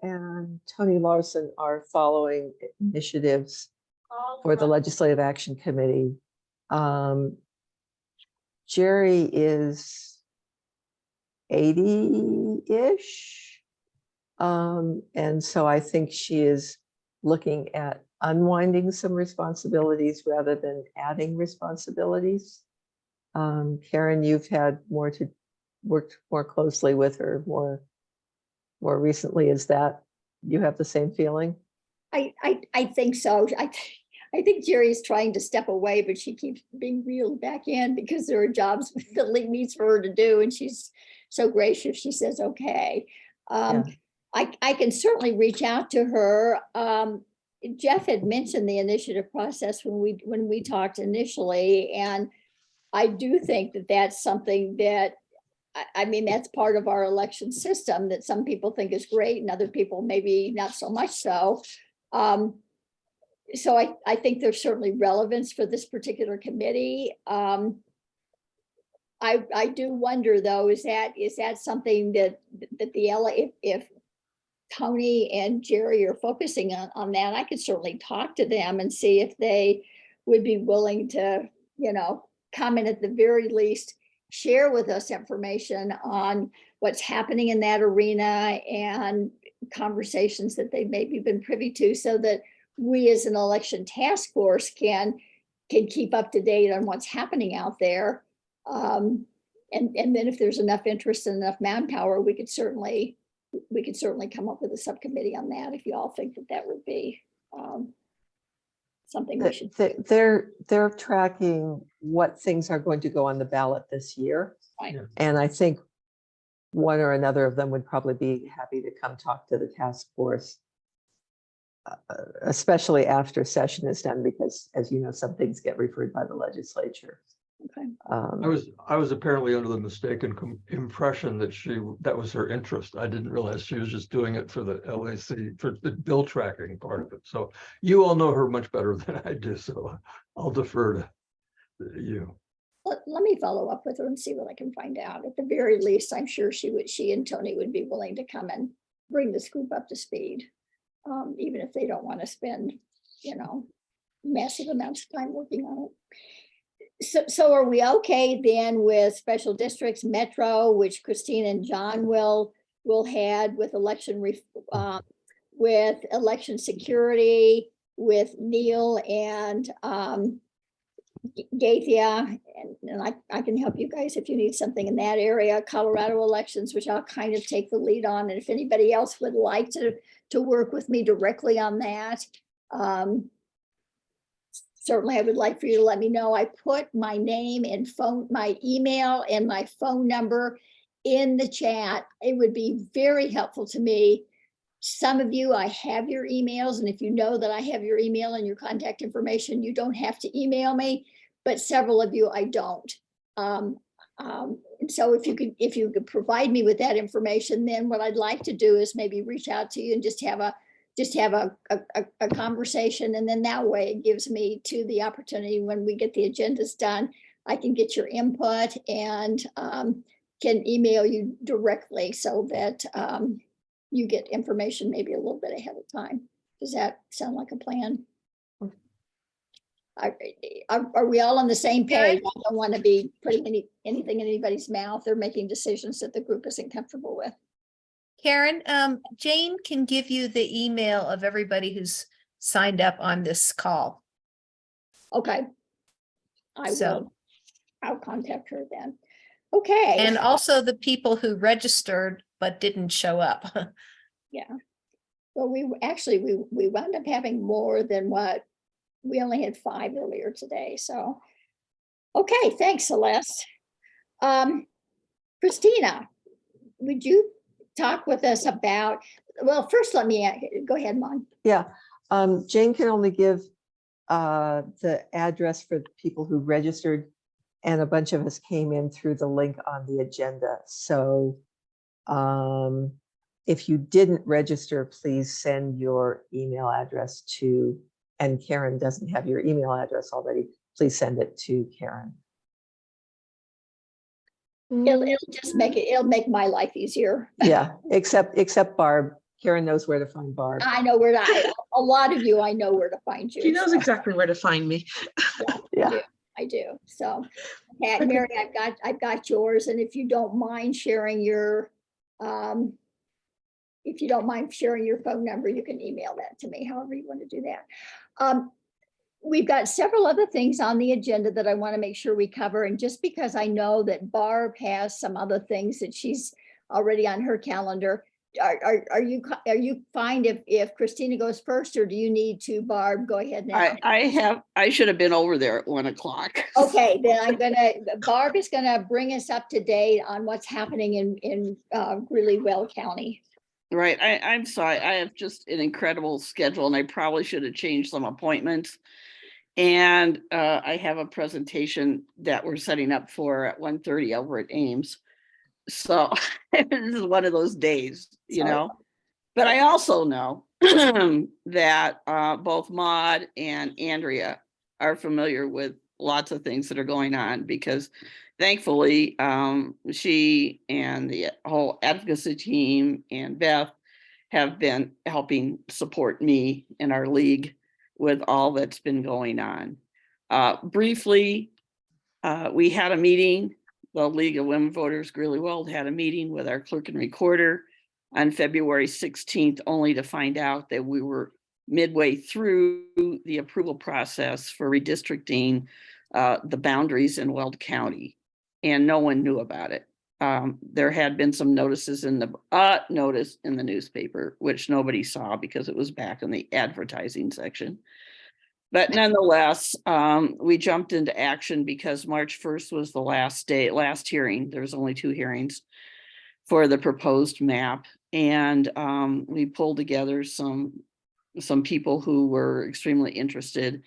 and Tony Larson are following initiatives for the Legislative Action Committee. Jerry is 80-ish. And so I think she is looking at unwinding some responsibilities rather than adding responsibilities. Karen, you've had worked more closely with her more recently. Is that, you have the same feeling? I think so. I think Jerry's trying to step away, but she keeps being reeled back in because there are jobs the league needs for her to do, and she's so gracious. She says, okay. I can certainly reach out to her. Jeff had mentioned the initiative process when we talked initially, and I do think that that's something that, I mean, that's part of our election system that some people think is great and other people maybe not so much so. So I think there's certainly relevance for this particular committee. I do wonder though, is that something that the LA, if Tony and Jerry are focusing on that, I could certainly talk to them and see if they would be willing to, comment at the very least, share with us information on what's happening in that arena and conversations that they've maybe been privy to, so that we as an election task force can keep up to date on what's happening out there. And then if there's enough interest and enough manpower, we could certainly come up with a subcommittee on that if you all think that that would be something we should. They're tracking what things are going to go on the ballot this year. Right. Yeah. And I think one or another of them would probably be happy to come talk to the task force, especially after session is done, because as you know, some things get referred by the legislature. Okay. Um, I was apparently under the mistaken impression that that was her interest. I didn't realize she was just doing it for the LAC, for the bill tracking part of it. So you all know her much better than I do, so I'll defer to you. Let me follow up with her and see what I can find out. At the very least, I'm sure she and Tony would be willing to come and bring this group up to speed. Even if they don't want to spend, massive amounts of time working on it. So are we okay then with special districts, Metro, which Christine and John will head, with with election security, with Neil and Gaithia, and I can help you guys if you need something in that area. Colorado elections, which I'll kind of take the lead on, and if anybody else would like to work with me directly on that, certainly I would like for you to let me know. I put my name and my email and my phone number in the chat. It would be very helpful to me. Some of you, I have your emails, and if you know that I have your email and your contact information, you don't have to email me, but several of you I don't. And so if you could provide me with that information, then what I'd like to do is maybe reach out to you and just have a conversation. And then that way it gives me the opportunity, when we get the agendas done, I can get your input and can email you directly so that you get information maybe a little bit ahead of time. Does that sound like a plan? Are we all on the same page? I don't want to be putting anything in anybody's mouth or making decisions that the group isn't comfortable with. Karen, Jane can give you the email of everybody who's signed up on this call. Okay. I So- will. I'll contact her then. Okay. And also the people who registered but didn't show up. Yeah. Well, we wound up having more than what we only had 5 earlier today. So, okay, thanks, Celeste. Christina, would you talk with us about, well, first let me go ahead, Mon. Yeah, Jane can only give the address for the people who registered, and a bunch of us came in through the link on the agenda. So if you didn't register, please send your email address to, and Karen doesn't have your email address already, please send it to Karen. It'll just it'll make my life easier. Yeah, except Barb. Karen knows where to find Barb. I know where to, a lot of you, I know where to find you. She knows so. exactly where to find me. Yeah. I do. So, okay, Mary, I've got yours, and if you don't mind sharing your, phone number, you can email that to me, however you want to do that. We've got several other things on the agenda that I want to make sure we cover, and just because I know that Barb has some other things that she's already on her calendar, are you fine if Christina goes first, or do you need to, Barb, go ahead now? I should have been over there at 1 o'clock. Okay, then Barb is gonna bring us up to date on what's happening in Greeley-Weld County. Right. I'm sorry. I have just an incredible schedule, and I probably should have changed some appointments. And I have a presentation that we're setting up for at 1:30 over at Ames. So this is one of those days, Sorry. But I also know that both Maude and Andrea are familiar with lots of things that are going on, because thankfully she and the whole advocacy team and Beth have been helping support me and our league with all that's been going on. Briefly, we had a meeting. The League of Women Voters Greeley-Weld had a meeting with our clerk and recorder on February 16th, only to find out that we were midway through the approval process for redistricting the boundaries in Weld County, and no one knew about it. There had been some notices in the notice in the newspaper, which nobody saw because it was back in the advertising section. But nonetheless, we jumped into action because March 1st was the last hearing. There was only 2 hearings for the proposed map. And we pulled together some people who were extremely interested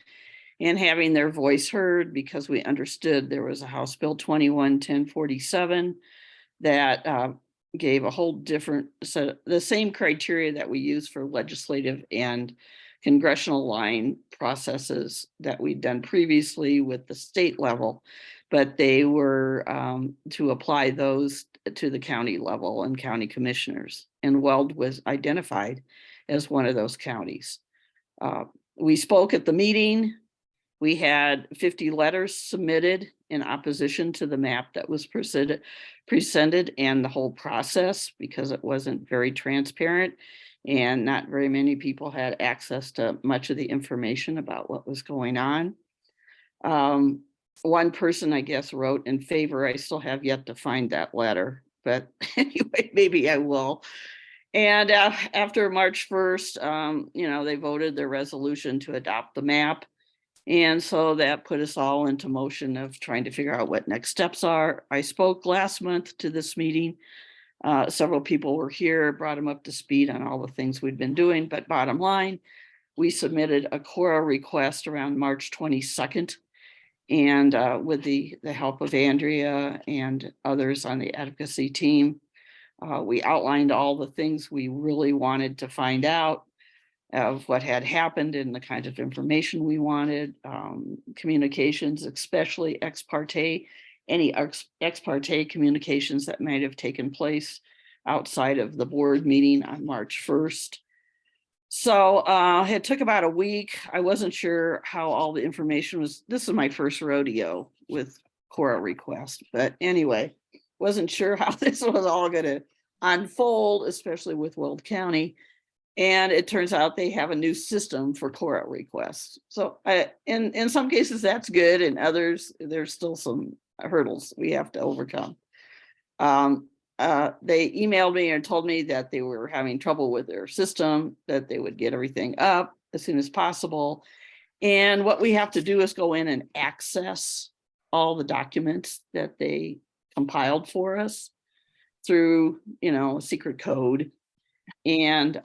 in having their voice heard, because we understood there was a House Bill 21-1047 that gave a whole different set, the same criteria that we use for legislative and congressional line processes that we'd done previously with the state level, but they were to apply those to the county level and county commissioners. And Weld was identified as one of those counties. We spoke at the meeting. We had 50 letters submitted in opposition to the map that was presented and the whole process, because it wasn't very transparent and not very many people had access to much of the information about what was going on. One person, I guess, wrote in favor. I still have yet to find that letter, but anyway, maybe I will. And after March 1st, they voted their resolution to adopt the map. And so that put us all into motion of trying to figure out what next steps are. I spoke last month to this meeting. Several people were here, brought them up to speed on all the things we'd been doing. But bottom line, we submitted a Cora request around March 22nd. And with the help of Andrea and others on the advocacy team, we outlined all the things we really wanted to find out of what had happened and the kind of information we wanted, communications, especially ex parte, any ex parte communications that might have taken place outside of the board meeting on March 1st. So it took about a week. I wasn't sure how all the information was. This is my first rodeo with Cora request, but anyway, wasn't sure how this was all going to unfold, especially with Weld County. And it turns out they have a new system for Cora requests. So in some cases that's good, and others there's still some hurdles we have to overcome. They emailed me and told me that they were having trouble with their system, that they would get everything up as soon as possible. And what we have to do is go in and access all the documents that they compiled for us through, a secret code. And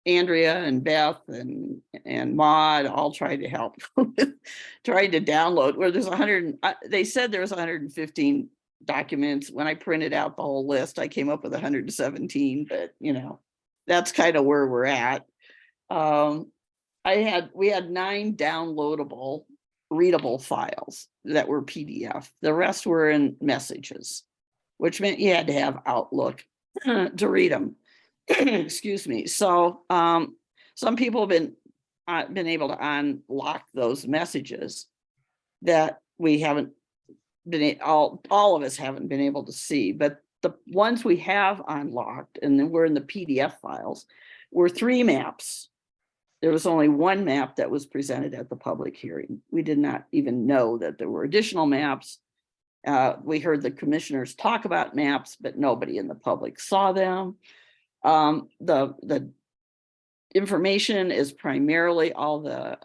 Andrea and Beth and Maud all tried to help tried to download where there's 100. They said there was 115 documents. When I printed out the whole list, I came up with 117, but that's kind of where we're at. We had 9 downloadable, readable files that were PDF. The rest were in messages, which meant you had to have Outlook to read them. Excuse me. So some people have been able to unlock those messages that we haven't been all of us haven't been able to see, but the ones we have unlocked and then we're in the PDF files were 3 maps. There was only 1 map that was presented at the public hearing. We did not even know that there were additional maps. We heard the commissioners talk about maps, but nobody in the public saw them. The information is primarily all the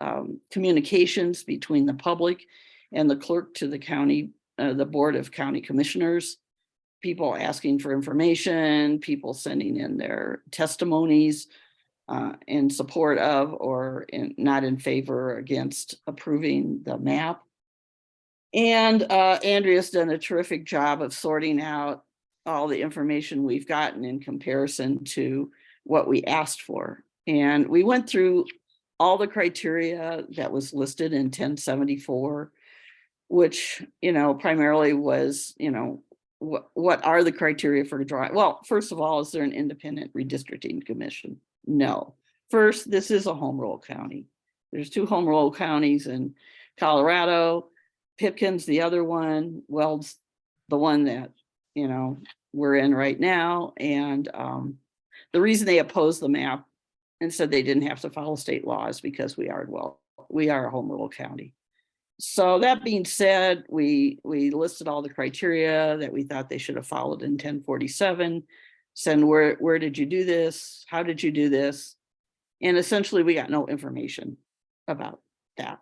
communications between the public and the clerk to the county, the Board of County Commissioners, people asking for information, people sending in their testimonies in support of or not in favor or against approving the map. And Andrea's done a terrific job of sorting out all the information we've gotten in comparison to what we asked for. And we went through all the criteria that was listed in 1074, which, primarily was, what are the criteria for drawing? Well, first of all, is there an independent redistricting commission? No. First, this is a home rule county. There's 2 home rule counties in Colorado. Pipkin's the other one. Weld's the one that, we're in right now. And the reason they oppose the map and said they didn't have to follow state laws because we are a home rule county. So that being said, we listed all the criteria that we thought they should have followed in 1047. Said, where did you do this? How did you do this? And essentially we got no information about that.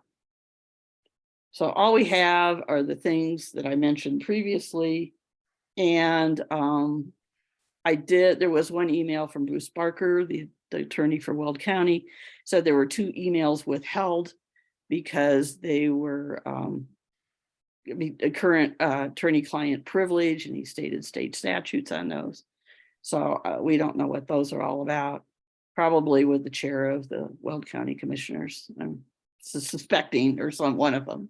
So all we have are the things that I mentioned previously. And there was one email from Bruce Barker, the attorney for Weld County, said there were 2 emails withheld because they were a current attorney-client privilege, and he stated state statutes on those. So we don't know what those are all about. Probably with the chair of the Weld County Commissioners, I'm suspecting, or one of them.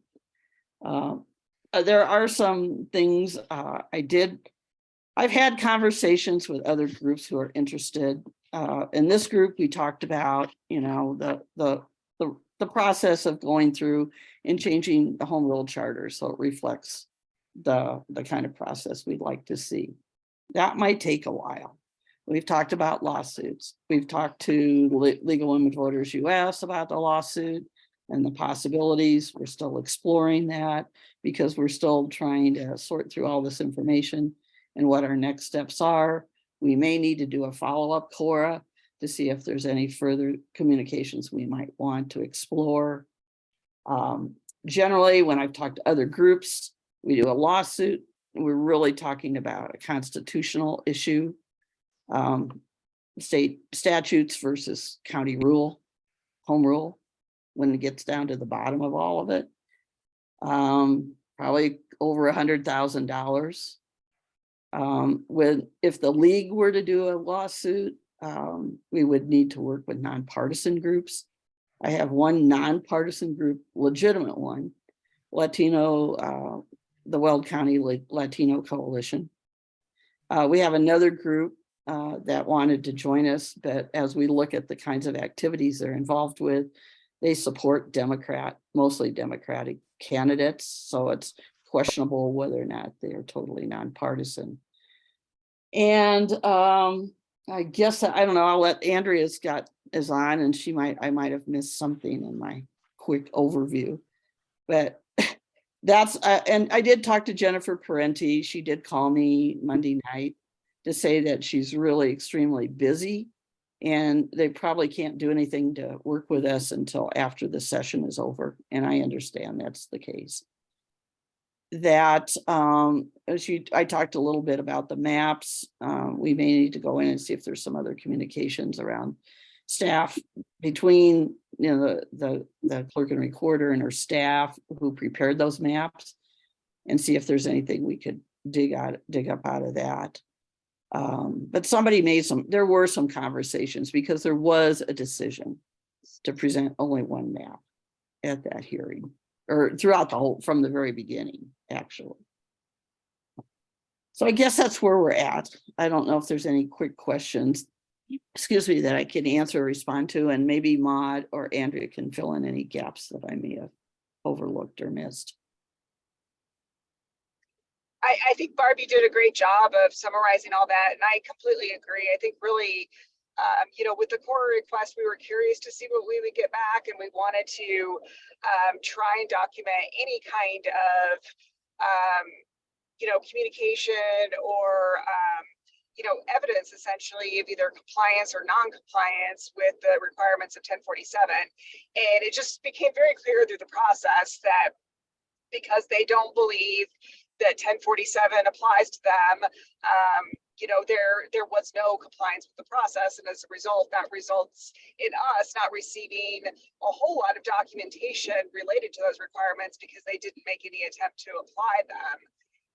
There are some things I've had conversations with other groups who are interested. In this group, we talked about, the process of going through and changing the home rule charter so it reflects the kind of process we'd like to see. That might take a while. We've talked about lawsuits. We've talked to Legal Women Voters US about the lawsuit and the possibilities. We're still exploring that because we're still trying to sort through all this information and what our next steps are. We may need to do a follow-up CORA to see if there's any further communications we might want to explore. Generally, when I've talked to other groups, we do a lawsuit. We're really talking about a constitutional issue, state statutes versus county rule, home rule, when it gets down to the bottom of all of it. Probably over $100,000. If the league were to do a lawsuit, we would need to work with nonpartisan groups. I have one nonpartisan group, legitimate one, the Weld County Latino Coalition. We have another group that wanted to join us, but as we look at the kinds of activities they're involved with, they support mostly Democratic candidates. So it's questionable whether or not they are totally nonpartisan. And I guess, I don't know, I'll let Andrea is on, and I might have missed something in my quick overview, but that's, and I did talk to Jennifer Parenti. She did call me Monday night to say that she's really extremely busy and they probably can't do anything to work with us until after the session is over. And I understand that's the case. That I talked a little bit about the maps. We may need to go in and see if there's some other communications around staff between the clerk and recorder and her staff who prepared those maps, and see if there's anything we could dig up out of that. But there were some conversations because there was a decision to present only one map at that hearing, or throughout from the very beginning, actually. So I guess that's where we're at. I don't know if there's any quick questions, excuse me, that I can answer or respond to, and maybe Maude or Andrea can fill in any gaps that I may have overlooked or missed. I think Barbie did a great job of summarizing all that, and I completely agree. I think really, with the core request, we were curious to see what we would get back, and we wanted to try and document any kind of, communication or, evidence essentially of either compliance or non-compliance with the requirements of 1047. And it just became very clear through the process that because they don't believe that 1047 applies to them, there was no compliance with the process, and as a result, that results in us not receiving a whole lot of documentation related to those requirements because they didn't make any attempt to apply them.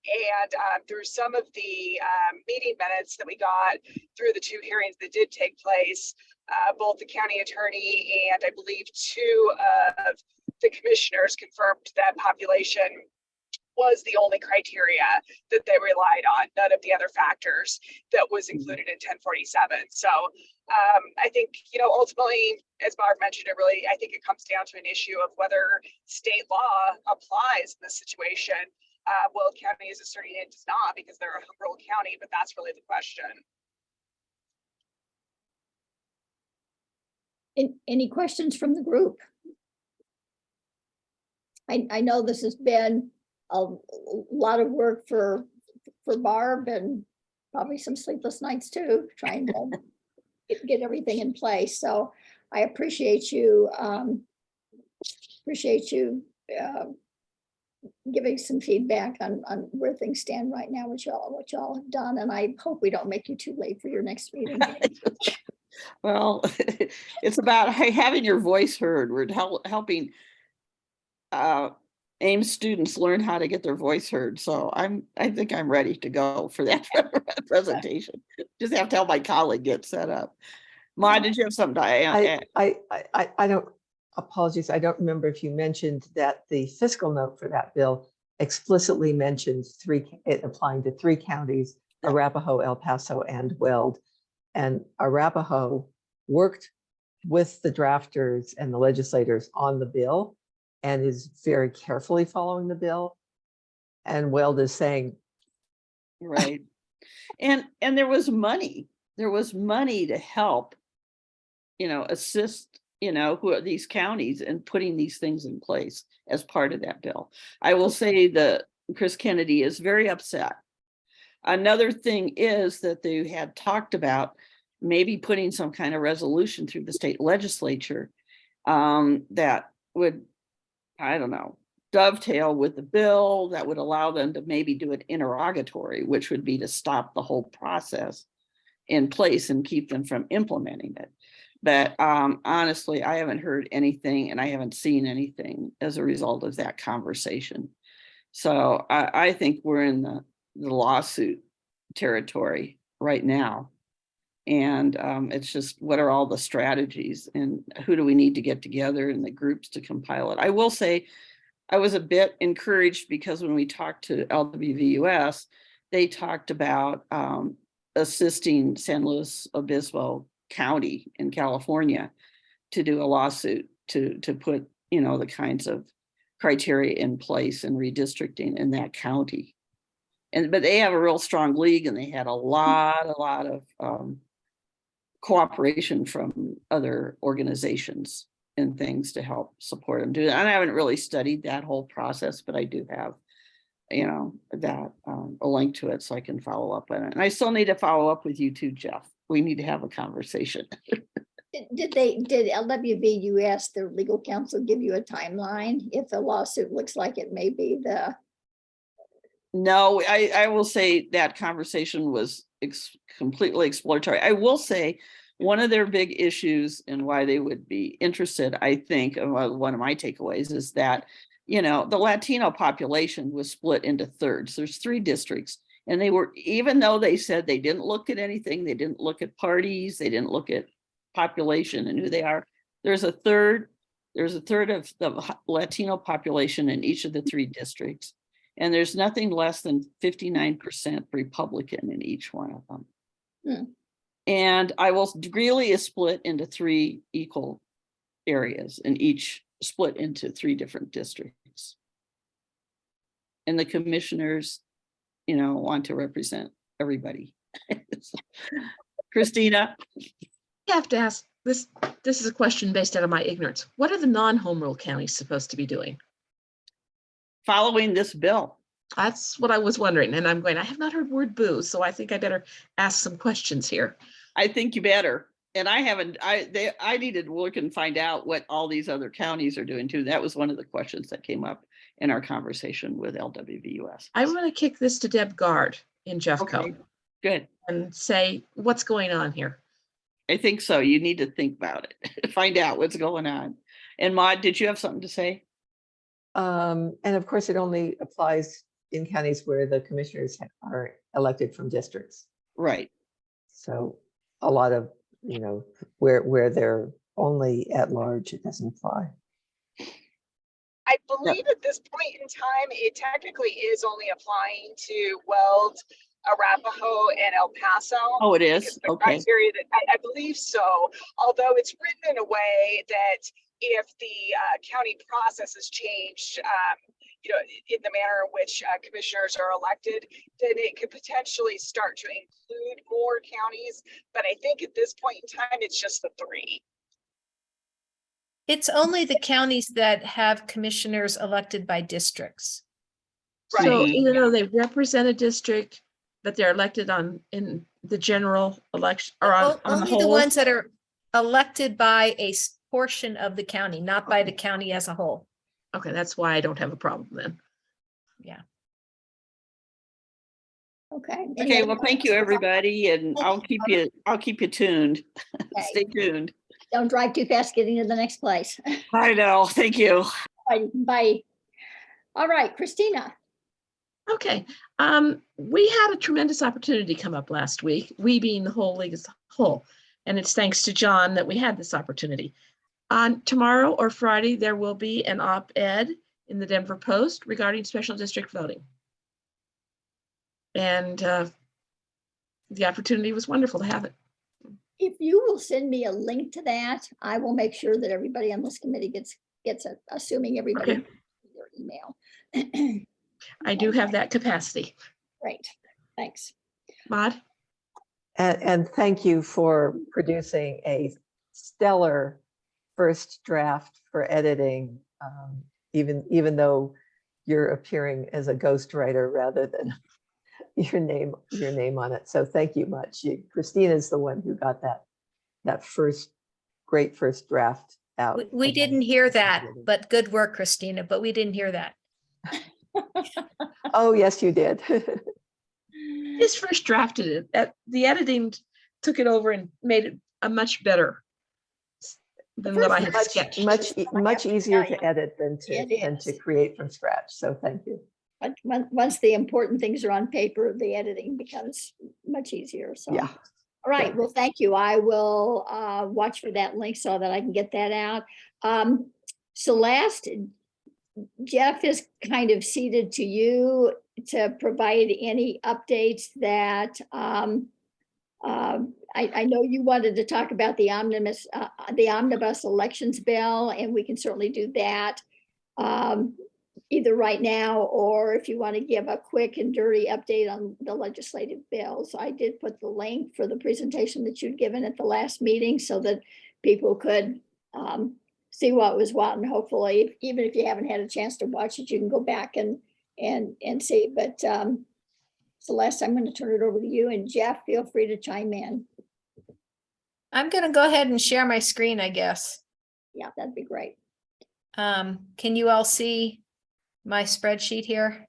And through some of the meeting minutes that we got through the 2 hearings that did take place, both the county attorney and I believe 2 of the commissioners confirmed that population was the only criteria that they relied on, none of the other factors that was included in 1047. So I think, ultimately, as Barb mentioned, I think it comes down to an issue of whether state law applies in this situation. Weld County is asserting it does not because they're a home rule county, but that's really the question. Any questions from the group? I know this has been a lot of work for Barb and probably some sleepless nights too, trying to get everything in place. So I appreciate you giving some feedback on where things stand right now, what y'all have done. And I hope we don't make you too late for your next meeting. Well, it's about having your voice heard. We're helping Ames students learn how to get their voice heard. So I think I'm ready to go for that presentation. Just have to help my colleague get set up. Ma, did you have something to add? I don't, apologies, I don't remember if you mentioned that the fiscal note for that bill explicitly mentions it applying to 3 counties, Arapahoe, El Paso, and Weld. And Arapahoe worked with the drafters and the legislators on the bill and is very carefully following the bill. And Weld is saying, right. And there was money. There was money to help, assist, who are these counties and putting these things in place as part of that bill. I will say that Chris Kennedy is very upset. Another thing is that they had talked about maybe putting some kind of resolution through the state legislature that would, I don't know, dovetail with the bill that would allow them to maybe do an interrogatory, which would be to stop the whole process in place and keep them from implementing it. But honestly, I haven't heard anything and I haven't seen anything as a result of that conversation. So I think we're in the lawsuit territory right now. And it's just, what are all the strategies and who do we need to get together in the groups to compile it? I will say I was a bit encouraged because when we talked to LWVUS, they talked about assisting San Luis Obispo County in California to do a lawsuit to put, the kinds of criteria in place and redistricting in that county. But they have a real strong league and they had a lot of cooperation from other organizations and things to help support them do that. And I haven't really studied that whole process, but I do have, that a link to it so I can follow up on it. And I still need to follow up with you too, Jeff. We need to have a conversation. Did LWVUS, their legal counsel, give you a timeline if the lawsuit looks like it may be the? No, I will say that conversation was completely exploratory. I will say one of their big issues and why they would be interested, I think, one of my takeaways is that, the Latino population was split into thirds. There's 3 districts. And they were, even though they said they didn't look at anything, they didn't look at parties, they didn't look at population and who they are. There's a third of the Latino population in each of the 3 districts. And there's nothing less than 59% Republican in each one of them. And Greeley is split into 3 equal areas and each split into 3 different districts. And the commissioners, want to represent everybody. Christina? I have to ask, this is a question based out of my ignorance. What are the non-home rule counties supposed to be doing? Following this bill. That's what I was wondering. And I have not heard word boo, so I think I better ask some questions here. I think you better. And I needed to look and find out what all these other counties are doing too. That was one of the questions that came up in our conversation with LWVUS. I'm going to kick this to Deb Gard in Jeffco. Okay, good. And say, what's going on here? I think so. You need to think about it. Find out what's going on. And Maude, did you have something to say? And of course, it only applies in counties where the commissioners are elected from districts. Right. So a lot of, where they're only at large, it doesn't apply. I believe at this point in time, it technically is only applying to Weld, Arapahoe, and El Paso. Oh, it is? The Okay. criteria that I believe so, although it's written in a way that if the county process is changed, in the manner in which commissioners are elected, then it could potentially start to include more counties. But I think at this point in time, it's just the 3. It's only the counties that have commissioners elected by districts. So Right. even though they represent a district, but they're elected in the general election or on the Only the whole. ones that are elected by a portion of the county, not by the county as a whole. Okay, that's why I don't have a problem then. Okay. Any Okay, other well, thank you, comments? everybody, and I'll keep you tuned. Okay. Stay tuned. Don't drive too fast getting to the next place. I know, thank you. Bye. Bye. All right, Christina. Okay, we had a tremendous opportunity come up last week, we being the whole league as a whole. And it's thanks to John that we had this opportunity. On tomorrow or Friday, there will be an op-ed in the Denver Post regarding special district voting. And the opportunity was wonderful to have it. If you will send me a link to that, I will make sure that everybody on this committee gets it, assuming everybody Okay. their email. I do have that capacity. Great, thanks. Maud? And thank you for producing a stellar first draft for editing, even though you're appearing as a ghostwriter rather than your name on it. So thank you much. Christina's the one who got that great first draft out. We didn't hear that, but good work, Christina, but we didn't hear that. Oh, yes, you did. His first drafted it. The editing took it over and made it a much better than what I had sketched. Much easier to edit than It to is. create from scratch. So thank you. But once the important things are on paper, the editing becomes much easier, so. Yeah. All right, well, thank you. I will watch for that link so that I can get that out. Celeste, Jeff is kind of ceded to you to provide any updates that I know you wanted to talk about the omnibus elections bill, and we can certainly do that either right now, or if you want to give a quick and dirty update on the legislative bills. I did put the link for the presentation that you'd given at the last meeting so that people could see what was what, and hopefully, even if you haven't had a chance to watch it, you can go back and see. But Celeste, I'm going to turn it over to you, and Jeff, feel free to chime in. I'm going to go ahead and share my screen, I guess. Yeah, that'd be great. Can you all see my spreadsheet here?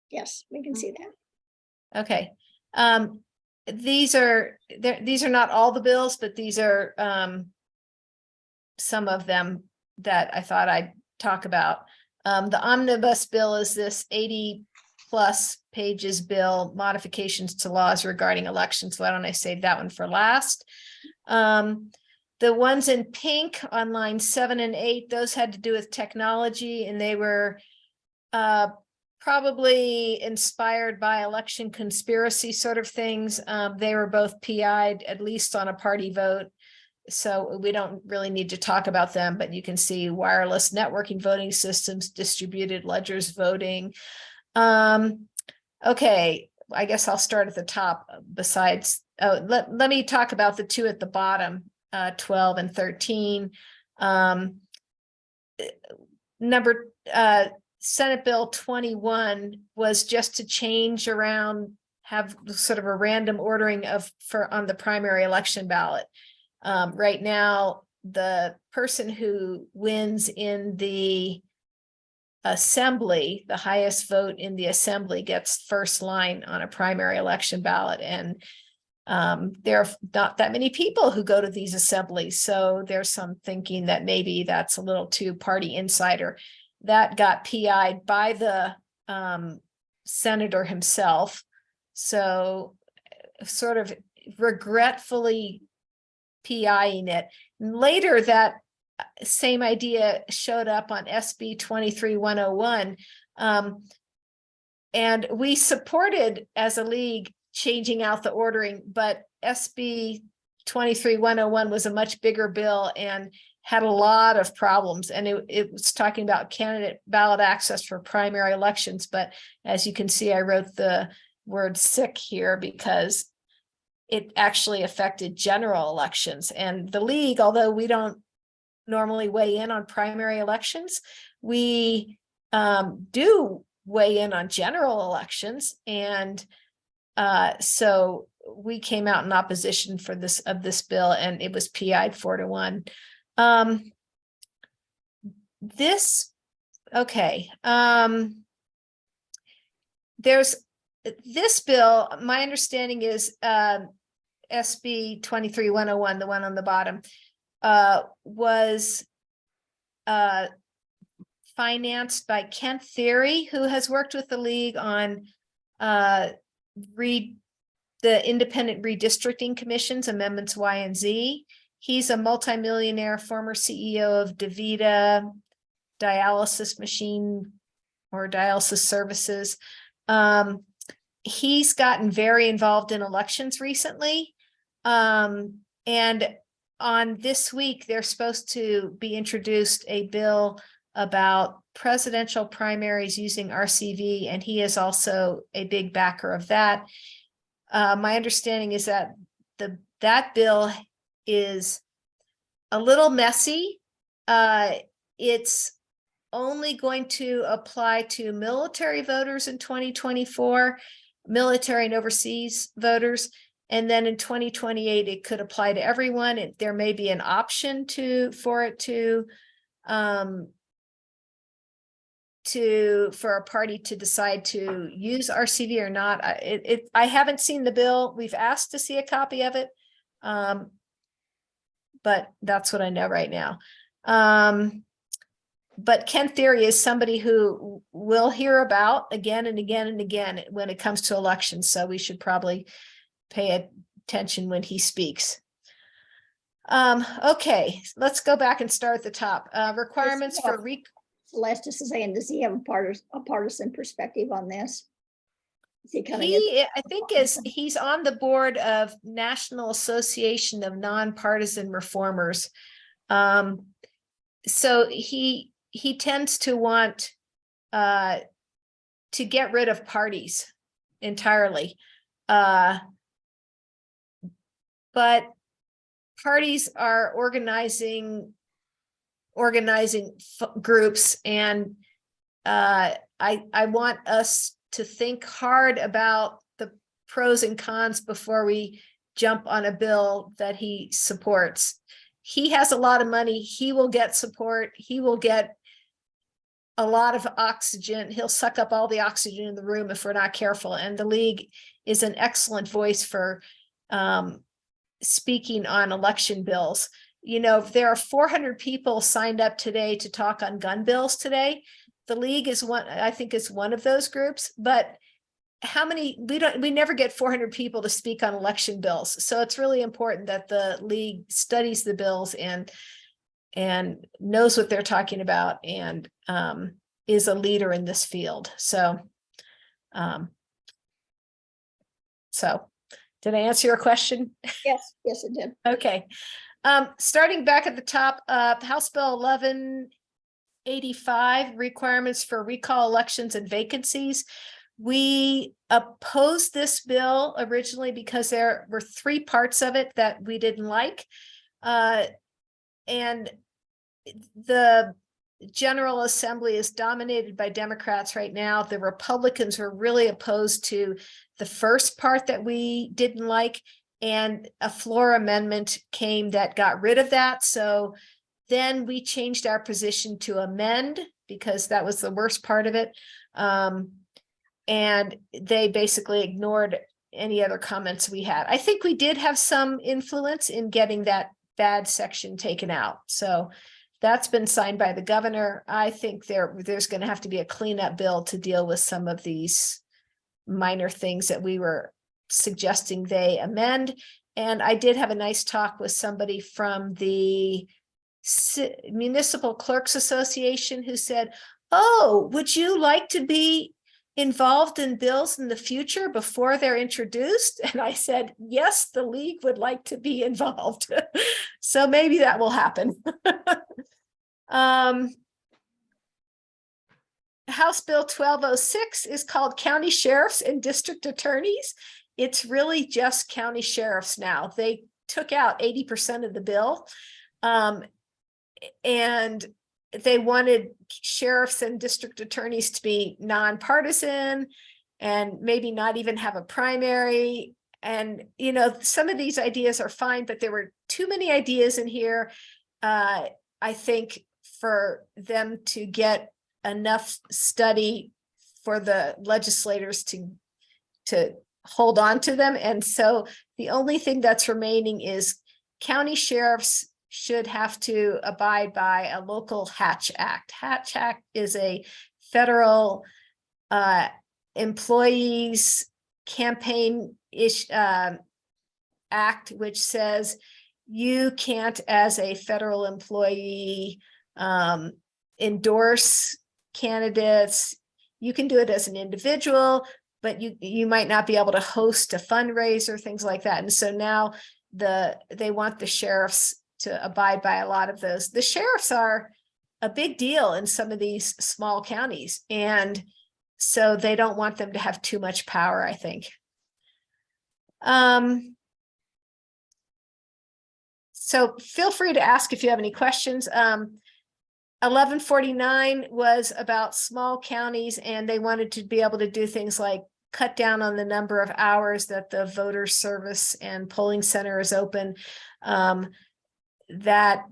Yes, we can see that. Okay. These are not all the bills, but these are some of them that I thought I'd talk about. The omnibus bill is this 80+ pages bill, modifications to laws regarding elections. Why don't I save that one for last? The ones in pink on line 7 and 8, those had to do with technology, and they were probably inspired by election conspiracy sort of things. They were both PI'd, at least on a party vote. So we don't really need to talk about them, but you can see wireless networking voting systems, distributed ledgers voting. Okay, I guess I'll start at the top. Besides, let me talk about the two at the bottom, 12 and 13. Senate Bill 21 was just to change around, have sort of a random ordering on the primary election ballot. Right now, the person who wins in the assembly, the highest vote in the assembly, gets first line on a primary election ballot. And there are not that many people who go to these assemblies. So there's some thinking that maybe that's a little too party insider. That got PI'd by the senator himself. So sort of regretfully PIing it. Later, that same idea showed up on SB 23-101. And we supported as a league changing out the ordering, but SB 23-101 was a much bigger bill and had a lot of problems. And it was talking about candidate ballot access for primary elections. But as you can see, I wrote the word sick here because it actually affected general elections. And the league, although we don't normally weigh in on primary elections. We do weigh in on general elections, and so we came out in opposition for this bill, and it was PI'd 4-1. There's this bill, my understanding is SB 23-101, the one on the bottom, was financed by Kent Theory, who has worked with the league on the independent redistricting commissions, amendments Y and Z. He's a multimillionaire, former CEO of DaVita dialysis machine or dialysis services. He's gotten very involved in elections recently. And on this week, they're supposed to be introduced a bill about presidential primaries using RCV, and he is also a big backer of that. My understanding is that that bill is a little messy. It's only going to apply to military voters in 2024, military and overseas voters. And then in 2028, it could apply to everyone. There may be an option for a party to decide to use RCV or not. I haven't seen the bill. We've asked to see a copy of it. But that's what I know right now. But Kent Theory is somebody who we'll hear about again and again and again when it comes to elections. So we should probably pay attention when he speaks. Okay, let's go back and start at the top. Requirements for Celeste, just saying, does he have a partisan perspective on this? Is he coming in? I think he's on the board of National Association of Nonpartisan Reformers. So he tends to want to get rid of parties entirely. But parties are organizing groups, and I want us to think hard about the pros and cons before we jump on a bill that he supports. He has a lot of money. He will get support. He will get a lot of oxygen. He'll suck up all the oxygen in the room if we're not careful. And the league is an excellent voice for speaking on election bills. You know, there are 400 people signed up today to talk on gun bills today. The league is one, I think, is one of those groups, but how many, we never get 400 people to speak on election bills. So it's really important that the league studies the bills and knows what they're talking about, and is a leader in this field. So did I answer your question? Yes, it did. Okay. Starting back at the top, House Bill 1185, requirements for recall elections and vacancies. We opposed this bill originally because there were 3 parts of it that we didn't like. And the General Assembly is dominated by Democrats right now. The Republicans were really opposed to the first part that we didn't like, and a floor amendment came that got rid of that. So then we changed our position to amend, because that was the worst part of it. And they basically ignored any other comments we had. I think we did have some influence in getting that bad section taken out. So that's been signed by the governor. I think there's going to have to be a cleanup bill to deal with some of these minor things that we were suggesting they amend. And I did have a nice talk with somebody from the Municipal Clerks Association who said, "Oh, would you like to be involved in bills in the future before they're introduced?" And I said, yes, the league would like to be involved. So maybe that will happen. House Bill 1206 is called County Sheriffs and District Attorneys. It's really just county sheriffs now. They took out 80% of the bill. And they wanted sheriffs and district attorneys to be nonpartisan and maybe not even have a primary. And, you know, some of these ideas are fine, but there were too many ideas in here. I think for them to get enough study for the legislators to hold on to them. And so the only thing that's remaining is county sheriffs should have to abide by a local Hatch Act. Hatch Act is a federal employees campaign act, which says you can't, as a federal employee, endorse candidates. You can do it as an individual, but you might not be able to host a fundraiser, things like that. And so now they want the sheriffs to abide by a lot of those. The sheriffs are a big deal in some of these small counties, and so they don't want them to have too much power, I think. So feel free to ask if you have any questions. 1149 was about small counties, and they wanted to be able to do things like cut down on the number of hours that the voter service and polling center is open. That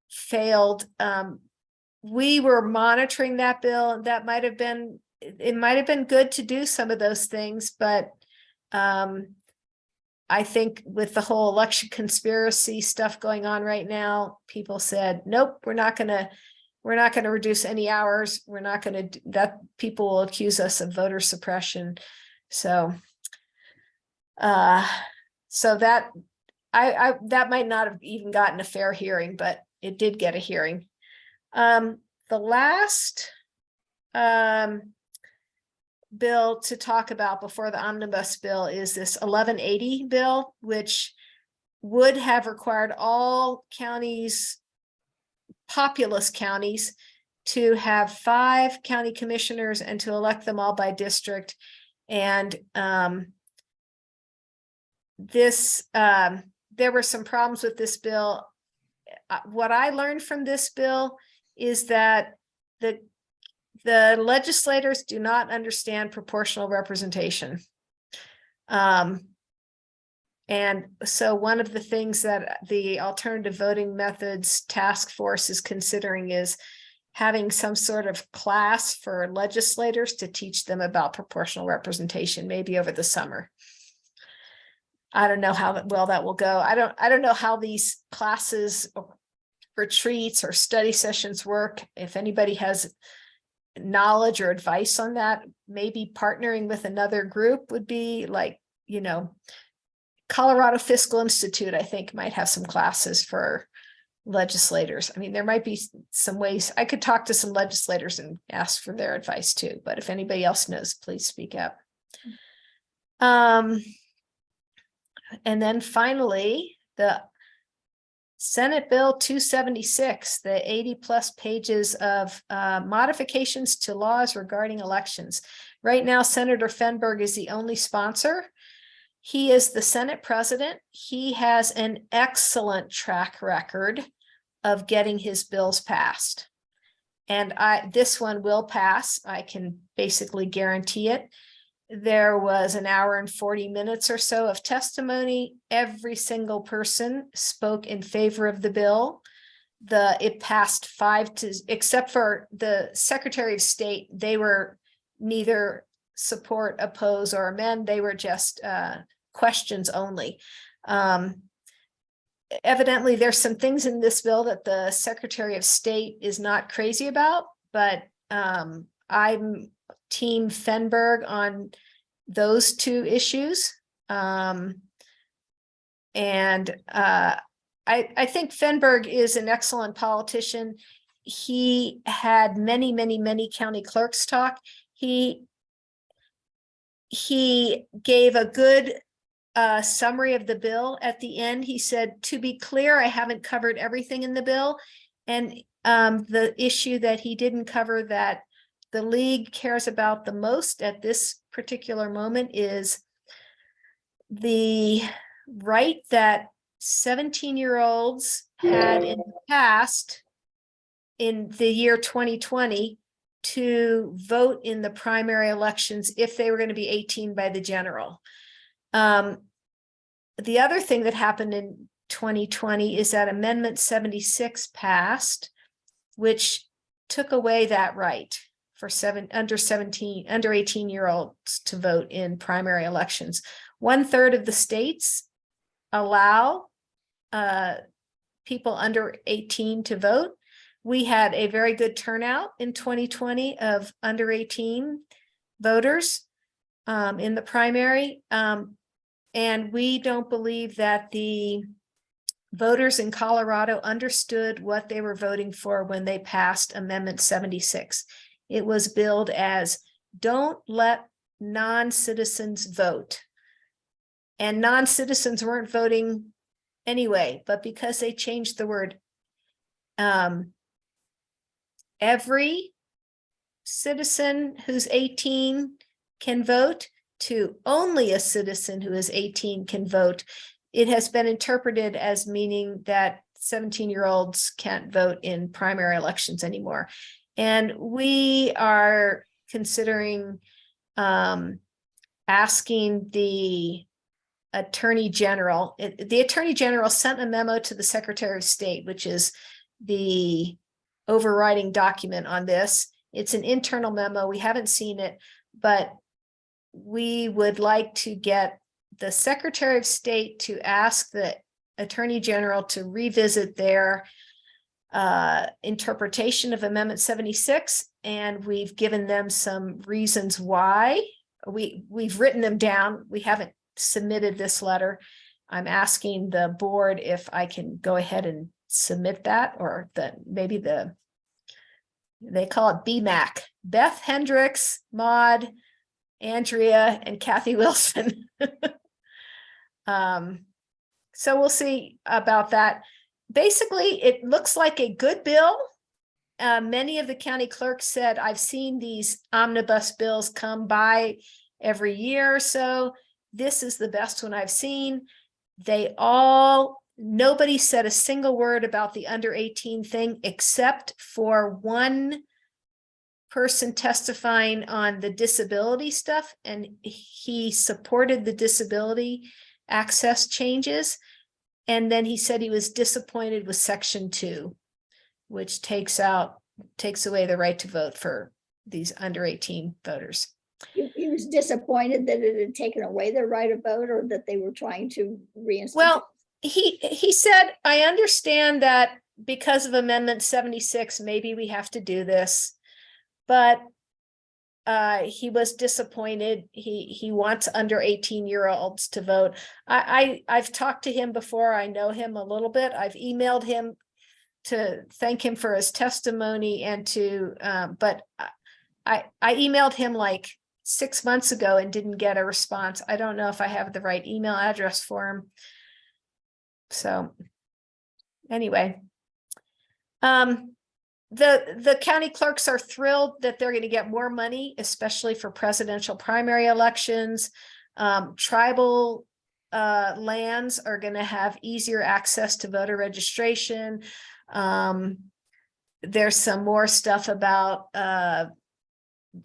failed. We were monitoring that bill, and that might have been good to do some of those things, but I think with the whole election conspiracy stuff going on right now, people said, nope, we're not gonna reduce any hours. We're not gonna do that. People will accuse us of voter suppression. So that that might not have even gotten a fair hearing, but it did get a hearing. The last bill to talk about before the omnibus bill is this 1180 bill, which would have required all counties, populous counties, to have 5 county commissioners and to elect them all by district. And there were some problems with this bill. What I learned from this bill is that the legislators do not understand proportional representation. And so one of the things that the Alternative Voting Methods Task Force is considering is having some sort of class for legislators to teach them about proportional representation, maybe over the summer. I don't know how well that will go. I don't know how these classes, or retreats, or study sessions work. If anybody has knowledge or advice on that, maybe partnering with another group would be, like, you know, Colorado Fiscal Institute, I think, might have some classes for legislators. I mean, there might be some ways. I could talk to some legislators and ask for their advice too, but if anybody else knows, please speak up. And then finally, the Senate Bill 276, the 80+ pages of modifications to laws regarding elections. Right now, Senator Fenberg is the only sponsor. He is the Senate president. He has an excellent track record of getting his bills passed. And this one will pass. I can basically guarantee it. There was an hour and 40 minutes or so of testimony. Every single person spoke in favor of the bill. It passed 5-0, except for the Secretary of State. They were neither support, oppose, or amend. They were just questions only. Evidently, there's some things in this bill that the Secretary of State is not crazy about, but I'm Team Fenberg on those 2 issues. I think Fenberg is an excellent politician. He had many county clerks talk. He gave a good summary of the bill at the end. He said, to be clear, I haven't covered everything in the bill. And the issue that he didn't cover that the league cares about the most at this particular moment is the right that 17-year-olds had in the past in the year 2020 to vote in the primary elections if they were going to be 18 by the general. The other thing that happened in 2020 is that Amendment 76 passed, which took away that right for under 18-year-olds to vote in primary elections. 1/3 of the states allow people under 18 to vote. We had a very good turnout in 2020 of under 18 voters in the primary. And we don't believe that the voters in Colorado understood what they were voting for when they passed Amendment 76. It was billed as don't let non-citizens vote. And non-citizens weren't voting anyway, but because they changed the word, every citizen who's 18 can vote to only a citizen who is 18 can vote. It has been interpreted as meaning that 17-year-olds can't vote in primary elections anymore. And we are considering asking the Attorney General. The Attorney General sent a memo to the Secretary of State, which is the overriding document on this. It's an internal memo. We haven't seen it, but we would like to get the Secretary of State to ask the Attorney General to revisit their interpretation of Amendment 76. And we've given them some reasons why. We've written them down. We haven't submitted this letter. I'm asking the board if I can go ahead and submit that, or maybe they call it BMAC, Beth Hendricks, Maud, Andrea, and Kathy Wilson. So we'll see about that. Basically, it looks like a good bill. Many of the county clerks said, I've seen these omnibus bills come by every year or so. This is the best one I've seen. Nobody said a single word about the under 18 thing, except for one person testifying on the disability stuff, and he supported the disability access changes. And then he said he was disappointed with Section 2, which takes away the right to vote for these under 18 voters. He was disappointed that it had taken away their right of vote, or that they were trying to reinstitute. Well, he said, I understand that because of Amendment 76, maybe we have to do this, but he was disappointed. He wants under 18-year-olds to vote. I've talked to him before. I know him a little bit. I've emailed him to thank him for his testimony and but I emailed him like 6 months ago and didn't get a response. I don't know if I have the right email address for him. So anyway, the county clerks are thrilled that they're going to get more money, especially for presidential primary elections. Tribal lands are going to have easier access to voter registration. There's some more stuff about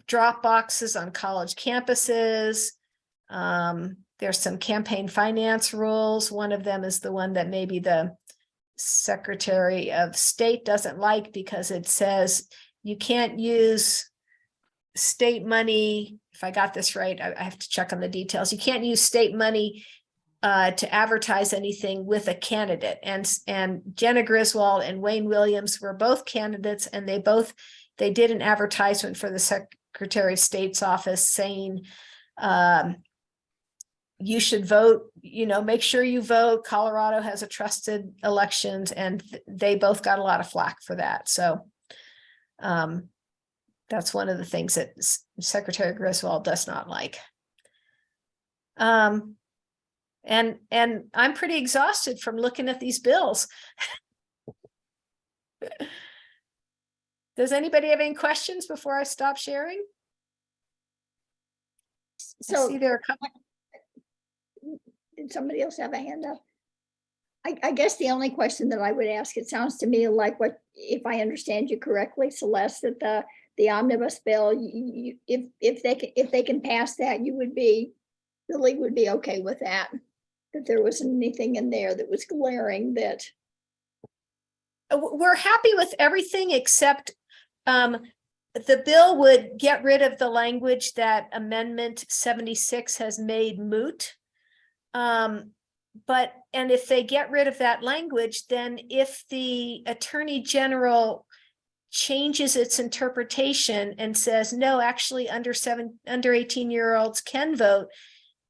drop boxes on college campuses. There's some campaign finance rules. One of them is the one that maybe the Secretary of State doesn't like, because it says you can't use state money. If I got this right, I have to check on the details. You can't use state money to advertise anything with a candidate. And Jenna Griswold and Wayne Williams were both candidates, and they did an advertisement for the Secretary of State's office saying, you should vote, make sure you vote. Colorado has a trusted elections, and they both got a lot of flack for that. So that's one of the things that Secretary Griswold does not like. And I'm pretty exhausted from looking at these bills. Does anybody have any questions before I stop sharing? I So see there are a couple. did somebody else have a hand up? I guess the only question that I would ask, it sounds to me like what, if I understand you correctly, Celeste, that the omnibus bill, if they can pass that, the league would be okay with that. That there wasn't anything in there that was glaring that, We're happy with everything except the bill would get rid of the language that Amendment 76 has made moot. But if they get rid of that language, then if the Attorney General changes its interpretation and says, no, actually under 18-year-olds can vote,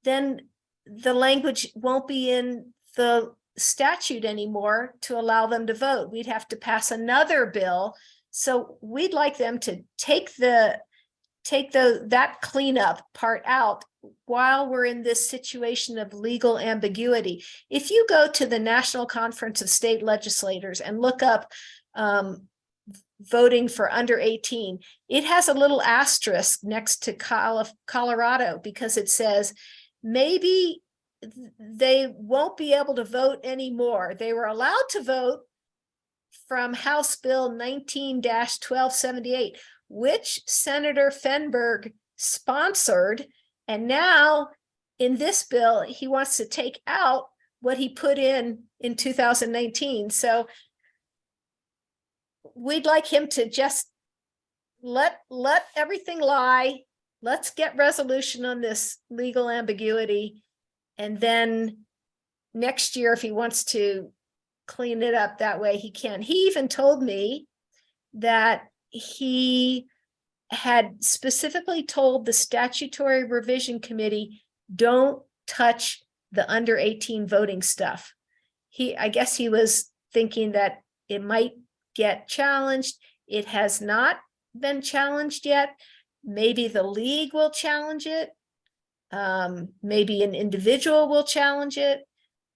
then the language won't be in the statute anymore to allow them to vote. We'd have to pass another bill. So we'd like them to take that cleanup part out while we're in this situation of legal ambiguity. If you go to the National Conference of State Legislators and look up voting for under 18, it has a little asterisk next to Colorado because it says maybe they won't be able to vote anymore. They were allowed to vote from House Bill 19-1278, which Senator Fenberg sponsored. And now in this bill, he wants to take out what he put in 2019. So we'd like him to just let everything lie. Let's get resolution on this legal ambiguity. And then next year, if he wants to clean it up that way, he can. He even told me that he had specifically told the Statutory Revision Committee, don't touch the under 18 voting stuff. I guess he was thinking that it might get challenged. It has not been challenged yet. Maybe the league will challenge it. Maybe an individual will challenge it.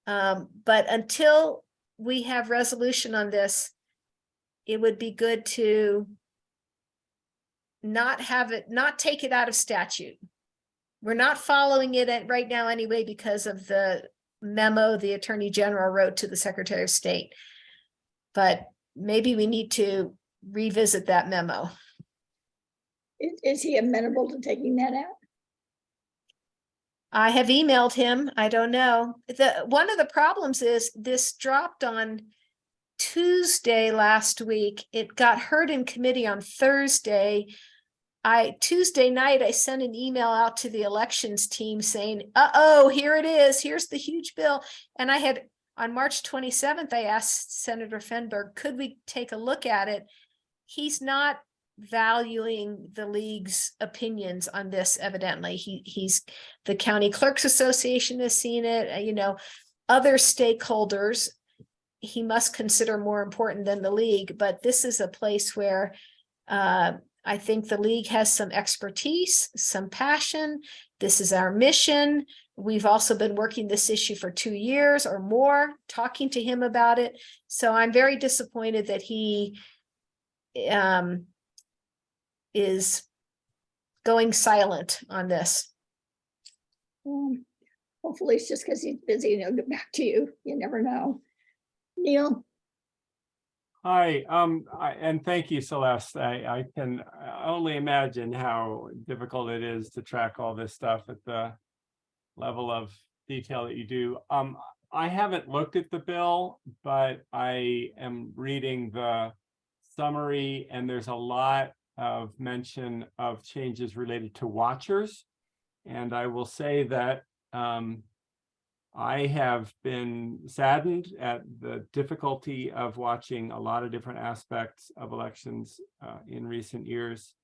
But until we have resolution on this, it would be good to not take it out of statute. We're not following it right now anyway because of the memo the Attorney General wrote to the Secretary of State. But maybe we need to revisit that memo. is he amenable to taking that out? I have emailed him. I don't know. One of the problems is this dropped on Tuesday last week. It got heard in committee on Thursday. Tuesday night, I sent an email out to the elections team saying, uh-oh, here it is. Here's the huge bill. And on March 27th, I asked Senator Fenberg, could we take a look at it? He's not valuing the league's opinions on this, evidently. The County Clerks Association has seen it, other stakeholders he must consider more important than the league, but this is a place where I think the league has some expertise, some passion. This is our mission. We've also been working this issue for 2 years or more, talking to him about it. So I'm very disappointed that he is going silent on this. Hopefully it's just because he's busy and he'll get back to you. You never know. Neil? Hi, and thank you, Celeste. I can only imagine how difficult it is to track all this stuff at the level of detail that you do. I haven't looked at the bill, but I am reading the summary, and there's a lot of mention of changes related to watchers. And I will say that I have been saddened at the difficulty of watching a lot of different aspects of elections in recent years,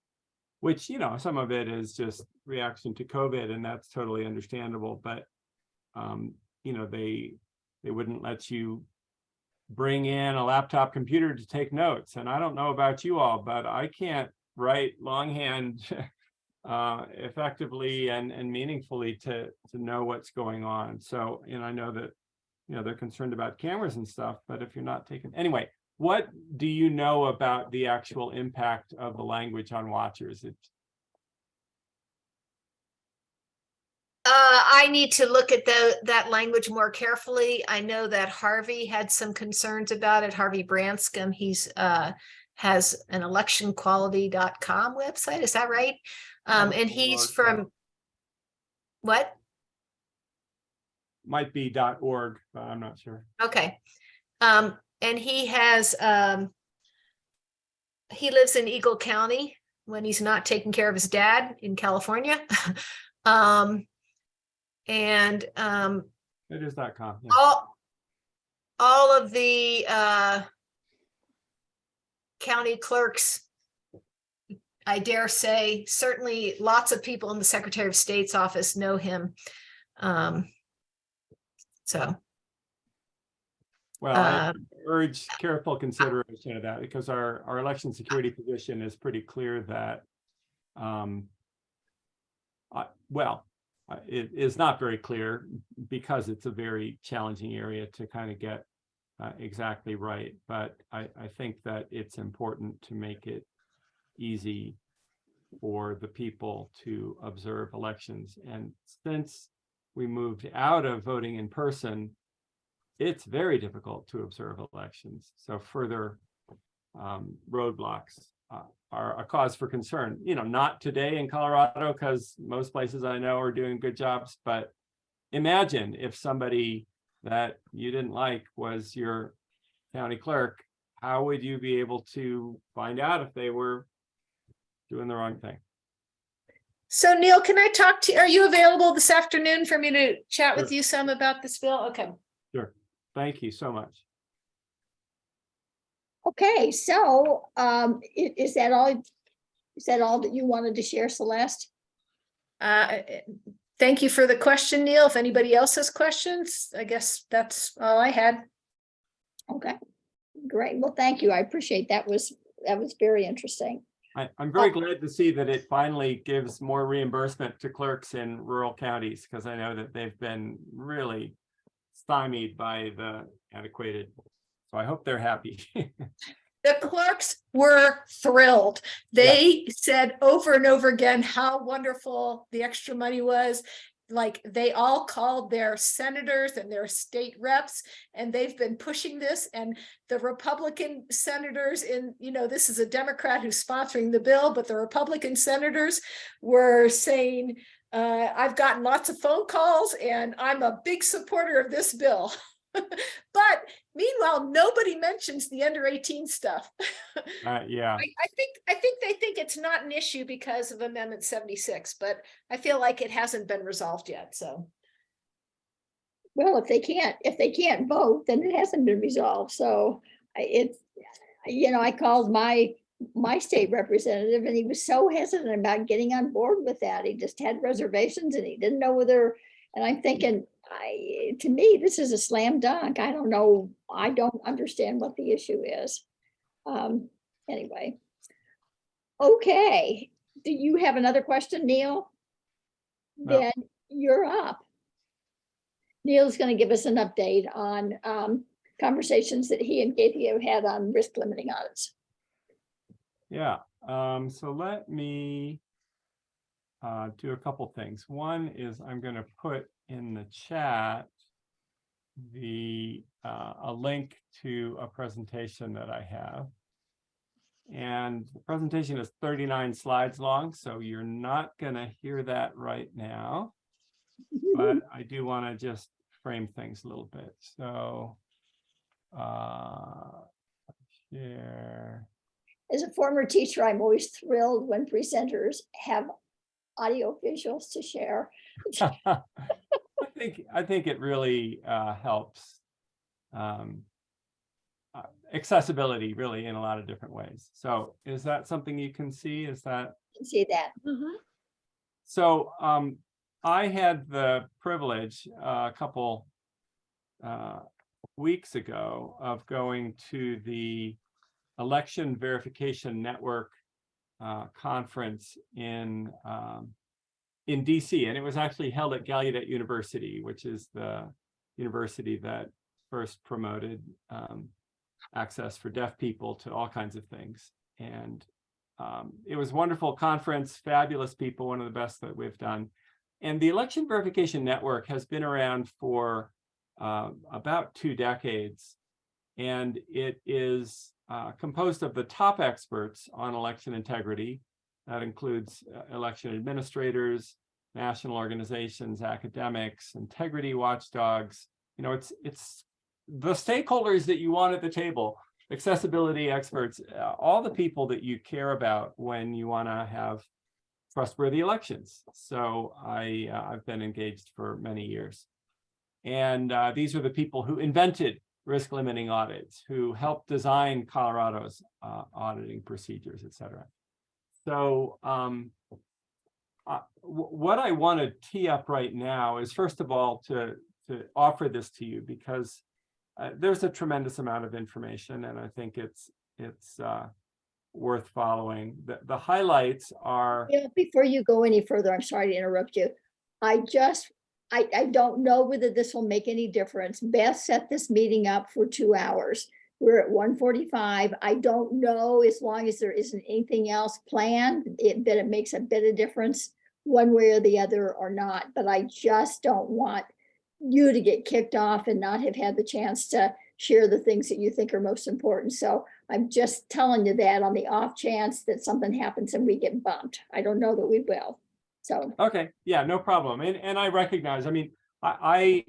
which, some of it is just reaction to COVID, and that's totally understandable. But, they wouldn't let you bring in a laptop computer to take notes. And I don't know about you all, but I can't write longhand effectively and meaningfully to know what's going on. So, I know that, they're concerned about cameras and stuff, but if you're not taking, anyway, what do you know about the actual impact of the language on watchers? I need to look at that language more carefully. I know that Harvey had some concerns about it. Harvey Branscombe, he's has an electionquality.com website. Is that right? And he's from what? Might be .org, but I'm not sure. Okay. And he has he lives in Eagle County when he's not taking care of his dad in California. And It is .com. Yeah. all of the county clerks, I dare say, certainly lots of people in the Secretary of State's office know him. So. Well, I urge careful consideration of that because our election security position is pretty clear that, it is not very clear because it's a very challenging area to kind of get exactly right. But I think that it's important to make it easy for the people to observe elections. And since we moved out of voting in person, it's very difficult to observe elections. So further roadblocks are a cause for concern. You know, not today in Colorado, because most places I know are doing good jobs, but imagine if somebody that you didn't like was your county clerk, how would you be able to find out if they were doing the wrong thing? So Neil, can I talk to you? Are you available this afternoon for me to chat with Sure. you some about this bill? Okay. Sure. Thank you so much. Okay, so is that all? Is that all that you wanted to share, Celeste? Thank you for the question, Neil. If anybody else has questions, I guess that's all I had. Okay, great. Well, thank you. I appreciate that. Was very interesting. I'm very glad to see that it finally gives more reimbursement to clerks in rural counties, because I know that they've been really stymied by the antiquated. So I hope they're happy. The clerks were thrilled. They said over and over again how wonderful the extra money was. Like they all called their senators and their state reps, and they've been pushing this. And the Republican senators this is a Democrat who's sponsoring the bill, but the Republican senators were saying, I've gotten lots of phone calls and I'm a big supporter of this bill. But meanwhile, nobody mentions the under 18 stuff. Yeah. I think they think it's not an issue because of Amendment 76, but I feel like it hasn't been resolved yet. So, Well, if they can't vote, then it hasn't been resolved. So I called my state representative and he was so hesitant about getting on board with that. He just had reservations and he didn't know whether, and I'm thinking, to me, this is a slam dunk. I don't know. I don't understand what the issue is. Anyway. Okay. Do you have another question, Neil? No. Then you're up. Neil's going to give us an update on conversations that he and Katie have had on risk limiting audits. Yeah. So let me do a couple things. One is I'm going to put in the chat a link to a presentation that I have. And the presentation is 39 slides long, so you're not going to hear that right now. But I do want to just frame things a little bit. So share. As a former teacher, I'm always thrilled when presenters have audio visuals to share. I think it really helps accessibility really in a lot of different ways. So is that something you can see? Is that? I can see that. So I had the privilege a couple weeks ago of going to the Election Verification Network conference in DC, and it was actually held at Gallaudet University, which is the university that first promoted access for deaf people to all kinds of things. And it was a wonderful conference, fabulous people, one of the best that we've done. And the Election Verification Network has been around for about 2 decades. And it is composed of the top experts on election integrity. That includes election administrators, national organizations, academics, integrity watchdogs. You know, it's the stakeholders that you want at the table, accessibility experts, all the people that you care about when you want to have trustworthy elections. So I've been engaged for many years. And these are the people who invented risk limiting audits, who helped design Colorado's auditing procedures, et cetera. So what I want to tee up right now is, first of all, to offer this to you, because there's a tremendous amount of information, and I think it's worth following. The highlights are. Yeah, before you go any further, I'm sorry to interrupt you. I don't know whether this will make any difference. Beth set this meeting up for 2 hours. We're at 1:45. I don't know, as long as there isn't anything else planned, that it makes a bit of difference one way or the other or not. But I just don't want you to get kicked off and not have had the chance to share the things that you think are most important. So I'm just telling you that on the off chance that something happens and we get bumped. I don't know that we will. So. Okay, yeah, no problem. And I recognize, I mean, I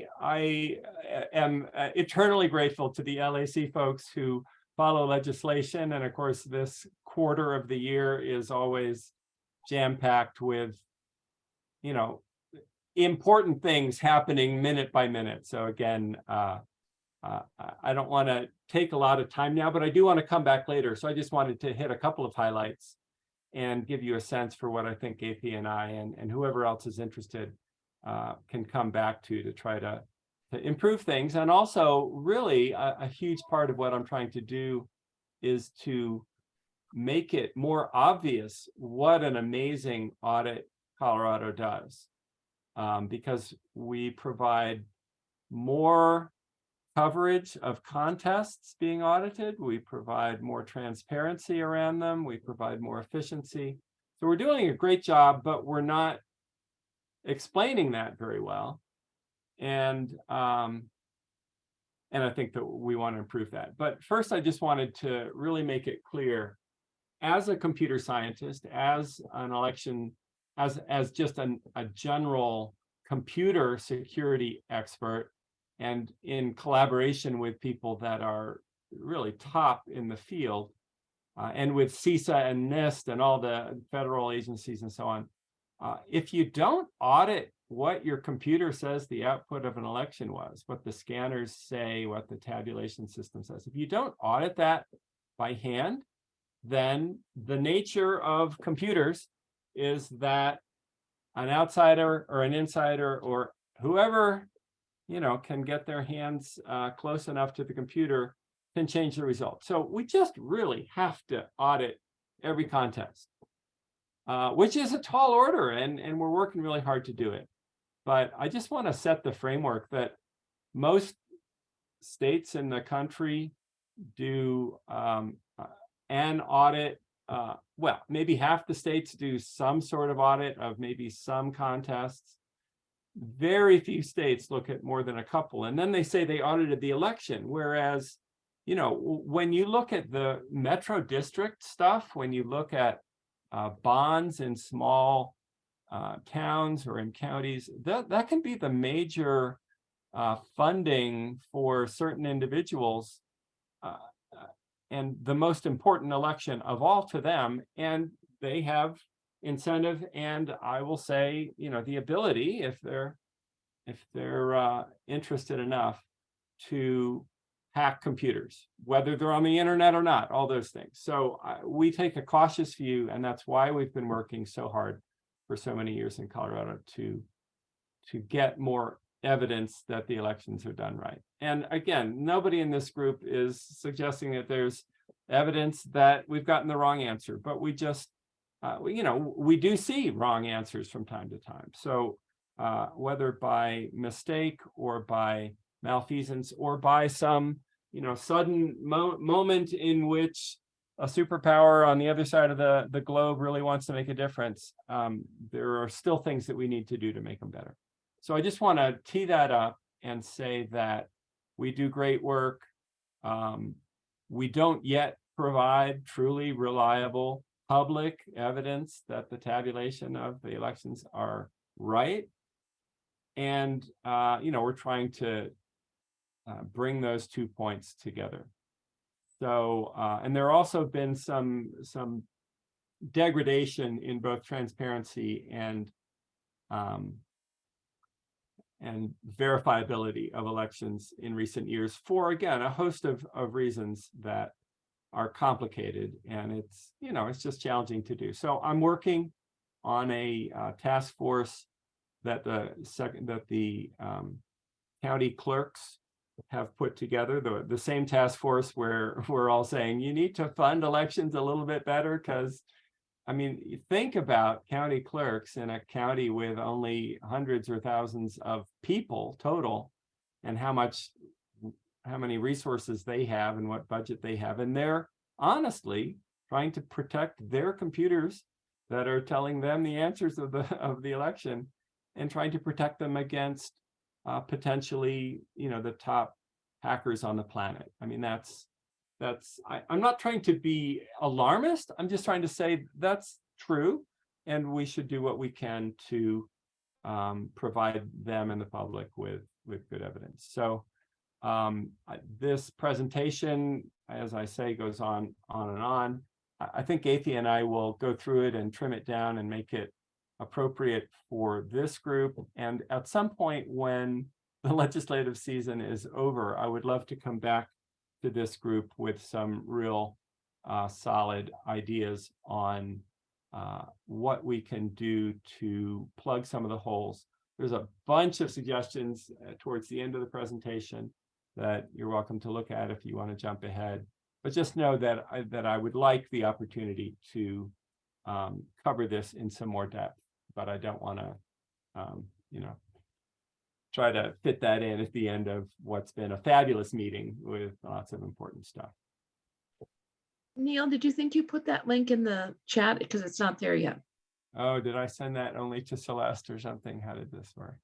am eternally grateful to the LAC folks who follow legislation. And of course, this quarter of the year is always jam-packed with, you know, important things happening minute by minute. So again, I don't want to take a lot of time now, but I do want to come back later. So I just wanted to hit a couple of highlights and give you a sense for what I think AP and I and whoever else is interested can come back to try to improve things. And also, really, a huge part of what I'm trying to do is to make it more obvious what an amazing audit Colorado does, because we provide more coverage of contests being audited. We provide more transparency around them. We provide more efficiency. So we're doing a great job, but we're not explaining that very well. And I think that we want to improve that. But first, I just wanted to really make it clear, as a computer scientist, as an election, as just a general computer security expert, and in collaboration with people that are really top in the field, and with CISA and NIST and all the federal agencies and so on, if you don't audit what your computer says the output of an election was, what the scanners say, what the tabulation system says, if you don't audit that by hand, then the nature of computers is that an outsider or an insider or whoever, you know, can get their hands close enough to the computer can change the result. So we just really have to audit every contest, which is a tall order, and we're working really hard to do it. But I just want to set the framework that most states in the country do an audit. Well, maybe half the states do some sort of audit of maybe some contests. Very few states look at more than a couple, and then they say they audited the election. Whereas, you know, when you look at the metro district stuff, when you look at bonds in small towns or in counties, that can be the major funding for certain individuals, and the most important election of all to them. And they have incentive, and I will say, you know, the ability, if they're interested enough, to hack computers, whether they're on the internet or not, all those things. So we take a cautious view, and that's why we've been working so hard for so many years in Colorado to get more evidence that the elections are done right. And again, nobody in this group is suggesting that there's evidence that we've gotten the wrong answer, but we just you know, we do see wrong answers from time to time. So whether by mistake or by malfeasance or by some, you know, sudden moment in which a superpower on the other side of the globe really wants to make a difference, there are still things that we need to do to make them better. So I just want to tee that up and say that we do great work. We don't yet provide truly reliable public evidence that the tabulation of the elections are right. And, we're trying to bring those 2 points together. So, and there also been some degradation in both transparency and verifiability of elections in recent years for, again, a host of reasons that are complicated, and it's just challenging to do. So I'm working on a task force that the county clerks have put together, the same task force where we're all saying you need to fund elections a little bit better, because you think about county clerks in a county with only hundreds or thousands of people total, and how many resources they have and what budget they have, and they're honestly trying to protect their computers that are telling them the answers of the election, and trying to protect them against potentially, the top hackers on the planet. I'm not trying to be alarmist. I'm just trying to say that's true, and we should do what we can to provide them and the public with good evidence. So this presentation, as I say, goes on and on. I think Gaithia and I will go through it and trim it down and make it appropriate for this group. And at some point when the legislative season is over, I would love to come back to this group with some real solid ideas on what we can do to plug some of the holes. There's a bunch of suggestions towards the end of the presentation that you're welcome to look at if you want to jump ahead. But just know that I would like the opportunity to cover this in some more depth, but I don't want to, try to fit that in at the end of what's been a fabulous meeting with lots of important stuff. Neil, did you think you put that link in the chat? Because it's not there yet. Oh, did I send that only to Celeste or something? How did this work?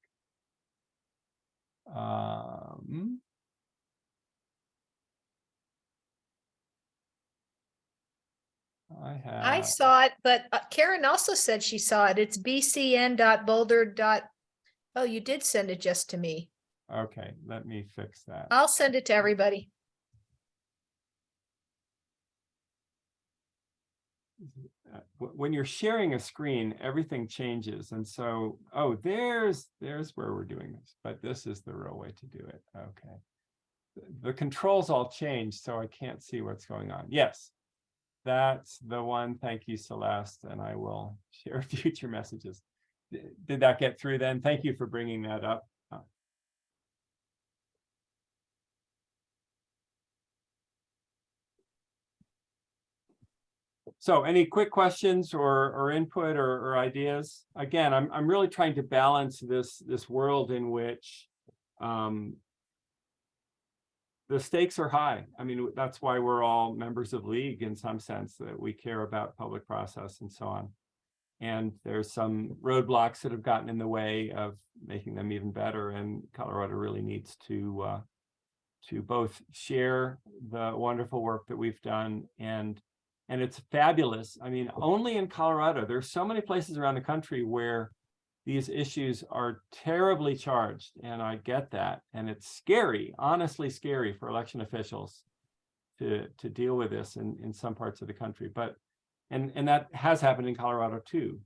I saw it, but Karen also said she saw it. It's bcn.boulder. Oh, you did send it just to me. Okay, let me fix that. I'll send it to everybody. When you're sharing a screen, everything changes. And so, oh, there's where we're doing this, but this is the real way to do it. Okay. The controls all changed, so I can't see what's going on. Yes, that's the one. Thank you, Celeste, and I will share future messages. Did that get through then? Thank you for bringing that up. So any quick questions or input or ideas? Again, I'm really trying to balance this world in which the stakes are high. That's why we're all members of League in some sense, that we care about public process and so on. And there's some roadblocks that have gotten in the way of making them even better. And Colorado really needs to both share the wonderful work that we've done, and it's fabulous. Only in Colorado, there's so many places around the country where these issues are terribly charged, and I get that. And it's scary, honestly scary for election officials to deal with this in some parts of the country. But and that has happened in Colorado too.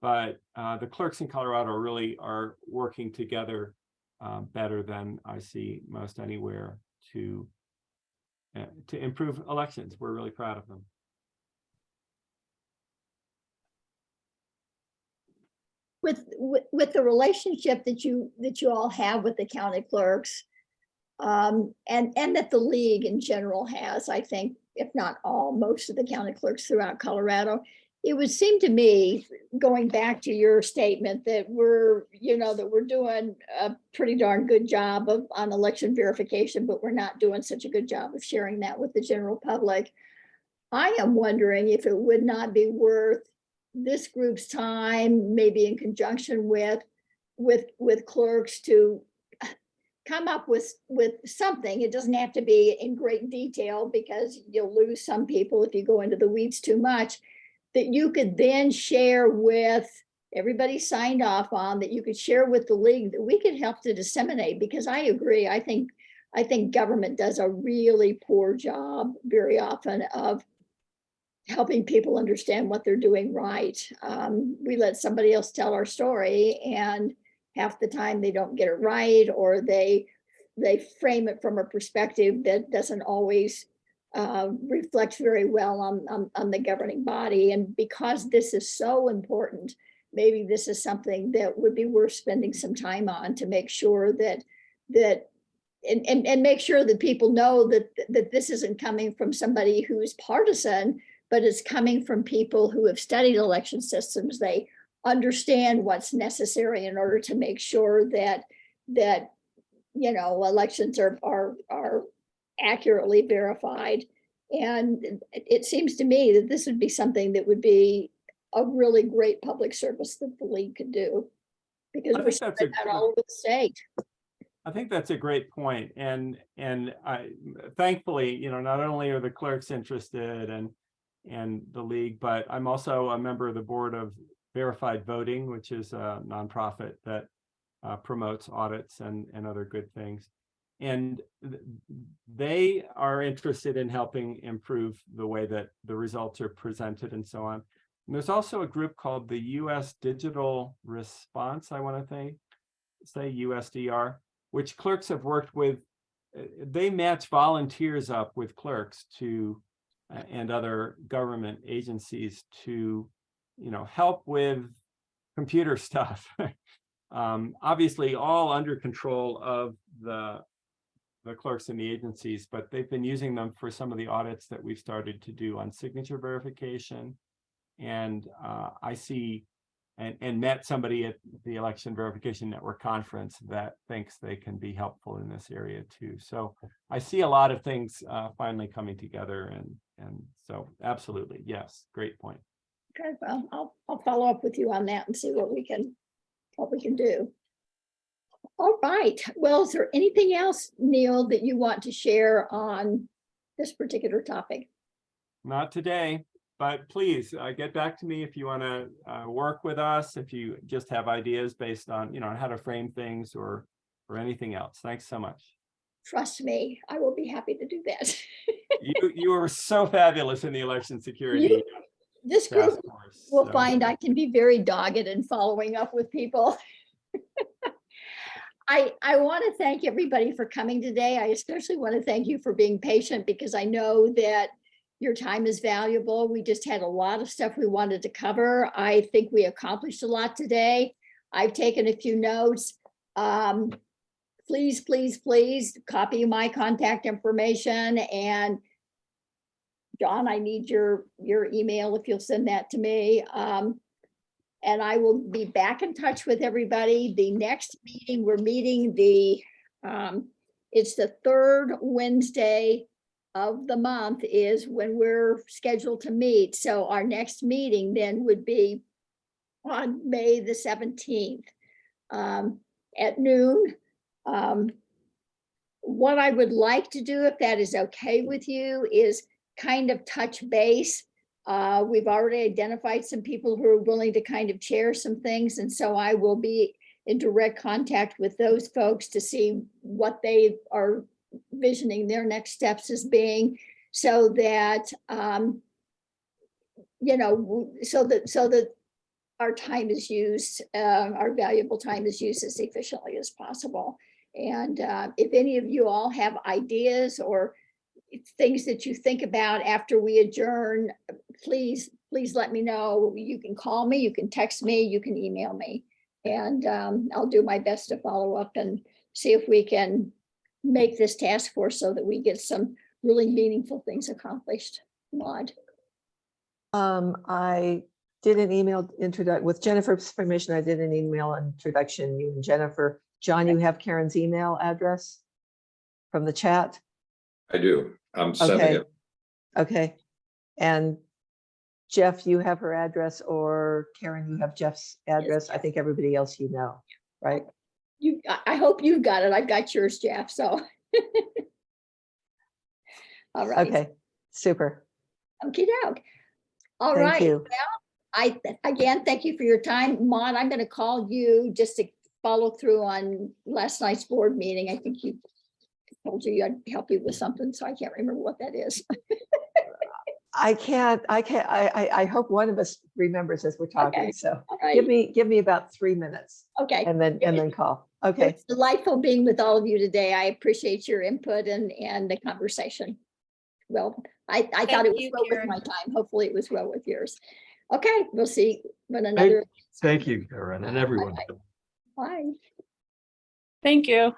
But the clerks in Colorado really are working together better than I see most anywhere to improve elections. We're really proud of them. With the relationship that you all have with the county clerks, and that the League in general has, I think, if not all, most of the county clerks throughout Colorado, it would seem to me, going back to your statement, that we're doing a pretty darn good job on election verification, but we're not doing such a good job of sharing that with the general public. I am wondering if it would not be worth this group's time, maybe in conjunction with clerks, to come up with something. It doesn't have to be in great detail because you'll lose some people if you go into the weeds too much, that you could then share with everybody, signed off on, that you could share with the league, that we could help to disseminate. Because I agree, I think government does a really poor job very often of helping people understand what they're doing right. We let somebody else tell our story, and half the time they don't get it right, or they frame it from a perspective that doesn't always reflect very well on the governing body. And because this is so important, maybe this is something that would be worth spending some time on, to make sure that and make sure that people know that this isn't coming from somebody who's partisan, but it's coming from people who have studied election systems. They understand what's necessary in order to make sure that elections are accurately verified. And it seems to me that this would be something that would be a really great public service that the league could do, because I we're think that's spread out all over the state. I think that's a great point. And I thankfully, not only are the clerks interested and the league, but I'm also a member of the board of Verified Voting, which is a nonprofit that promotes audits and other good things. And they are interested in helping improve the way that the results are presented and so on. And there's also a group called the U.S. Digital Response, I want to say USDR, which clerks have worked with. They match volunteers up with clerks to and other government agencies to help with computer stuff. Obviously all under control of the clerks in the agencies, but they've been using them for some of the audits that we've started to do on signature verification. And I see and met somebody at the Election Verification Network conference that thinks they can be helpful in this area too. So I see a lot of things finally coming together, and so absolutely, yes, great point. Okay, well, I'll follow up with you on that and see what we can do. All right. Well, is there anything else, Neil, that you want to share on this particular topic? Not today, but please get back to me if you want to work with us, if you just have ideas based on, how to frame things or anything else. Thanks so much. Trust me, I will be happy to do that. You were so fabulous in the election security. This task group force, will so. find I can be very dogged in following up with people. I want to thank everybody for coming today. I especially want to thank you for being patient, because I know that your time is valuable. We just had a lot of stuff we wanted to cover. I think we accomplished a lot today. I've taken a few notes. Please, please, please copy my contact information. And John, I need your email if you'll send that to me. And I will be back in touch with everybody. The next meeting, we're meeting it's the third Wednesday of the month is when we're scheduled to meet. So our next meeting then would be on May the 17th at noon. What I would like to do, if that is okay with you, is kind of touch base. We've already identified some people who are willing to kind of chair some things. And so I will be in direct contact with those folks to see what they are visioning their next steps as being, so that, so that our time is used, our valuable time is used as efficiently as possible. And if any of you all have ideas or things that you think about after we adjourn, please let me know. You can call me, you can text me, you can email me, and I'll do my best to follow up and see if we can make this task force so that we get some really meaningful things accomplished. Maud. I did an email introduction with Jennifer's permission. I did an email introduction, you and Jennifer. John, you have Karen's email address from the chat? I do. I'm sending it. Okay. And Jeff, you have her address, or Karen, you have Jeff's address. I think everybody else you know, right? I hope you've got it. I've got yours, Jeff, so. All right. Okay, super. Okey doke. All Thank right. you. Again, thank you for your time. Maud, I'm going to call you just to follow through on last night's board meeting. I think you told you I'd help you with something, so I can't remember what that is. I hope one of us remembers as we're talking, Okay, so all right. give me about 3 minutes Okay. and then call. Okay, It's delightful being with all of you today. I appreciate your input and the conversation. Well, I thought Thank it was you, well with Karen. my time. Hopefully it was well with yours. Okay, we'll see when another. Thank you, Karen, and everyone. Bye. Thank you.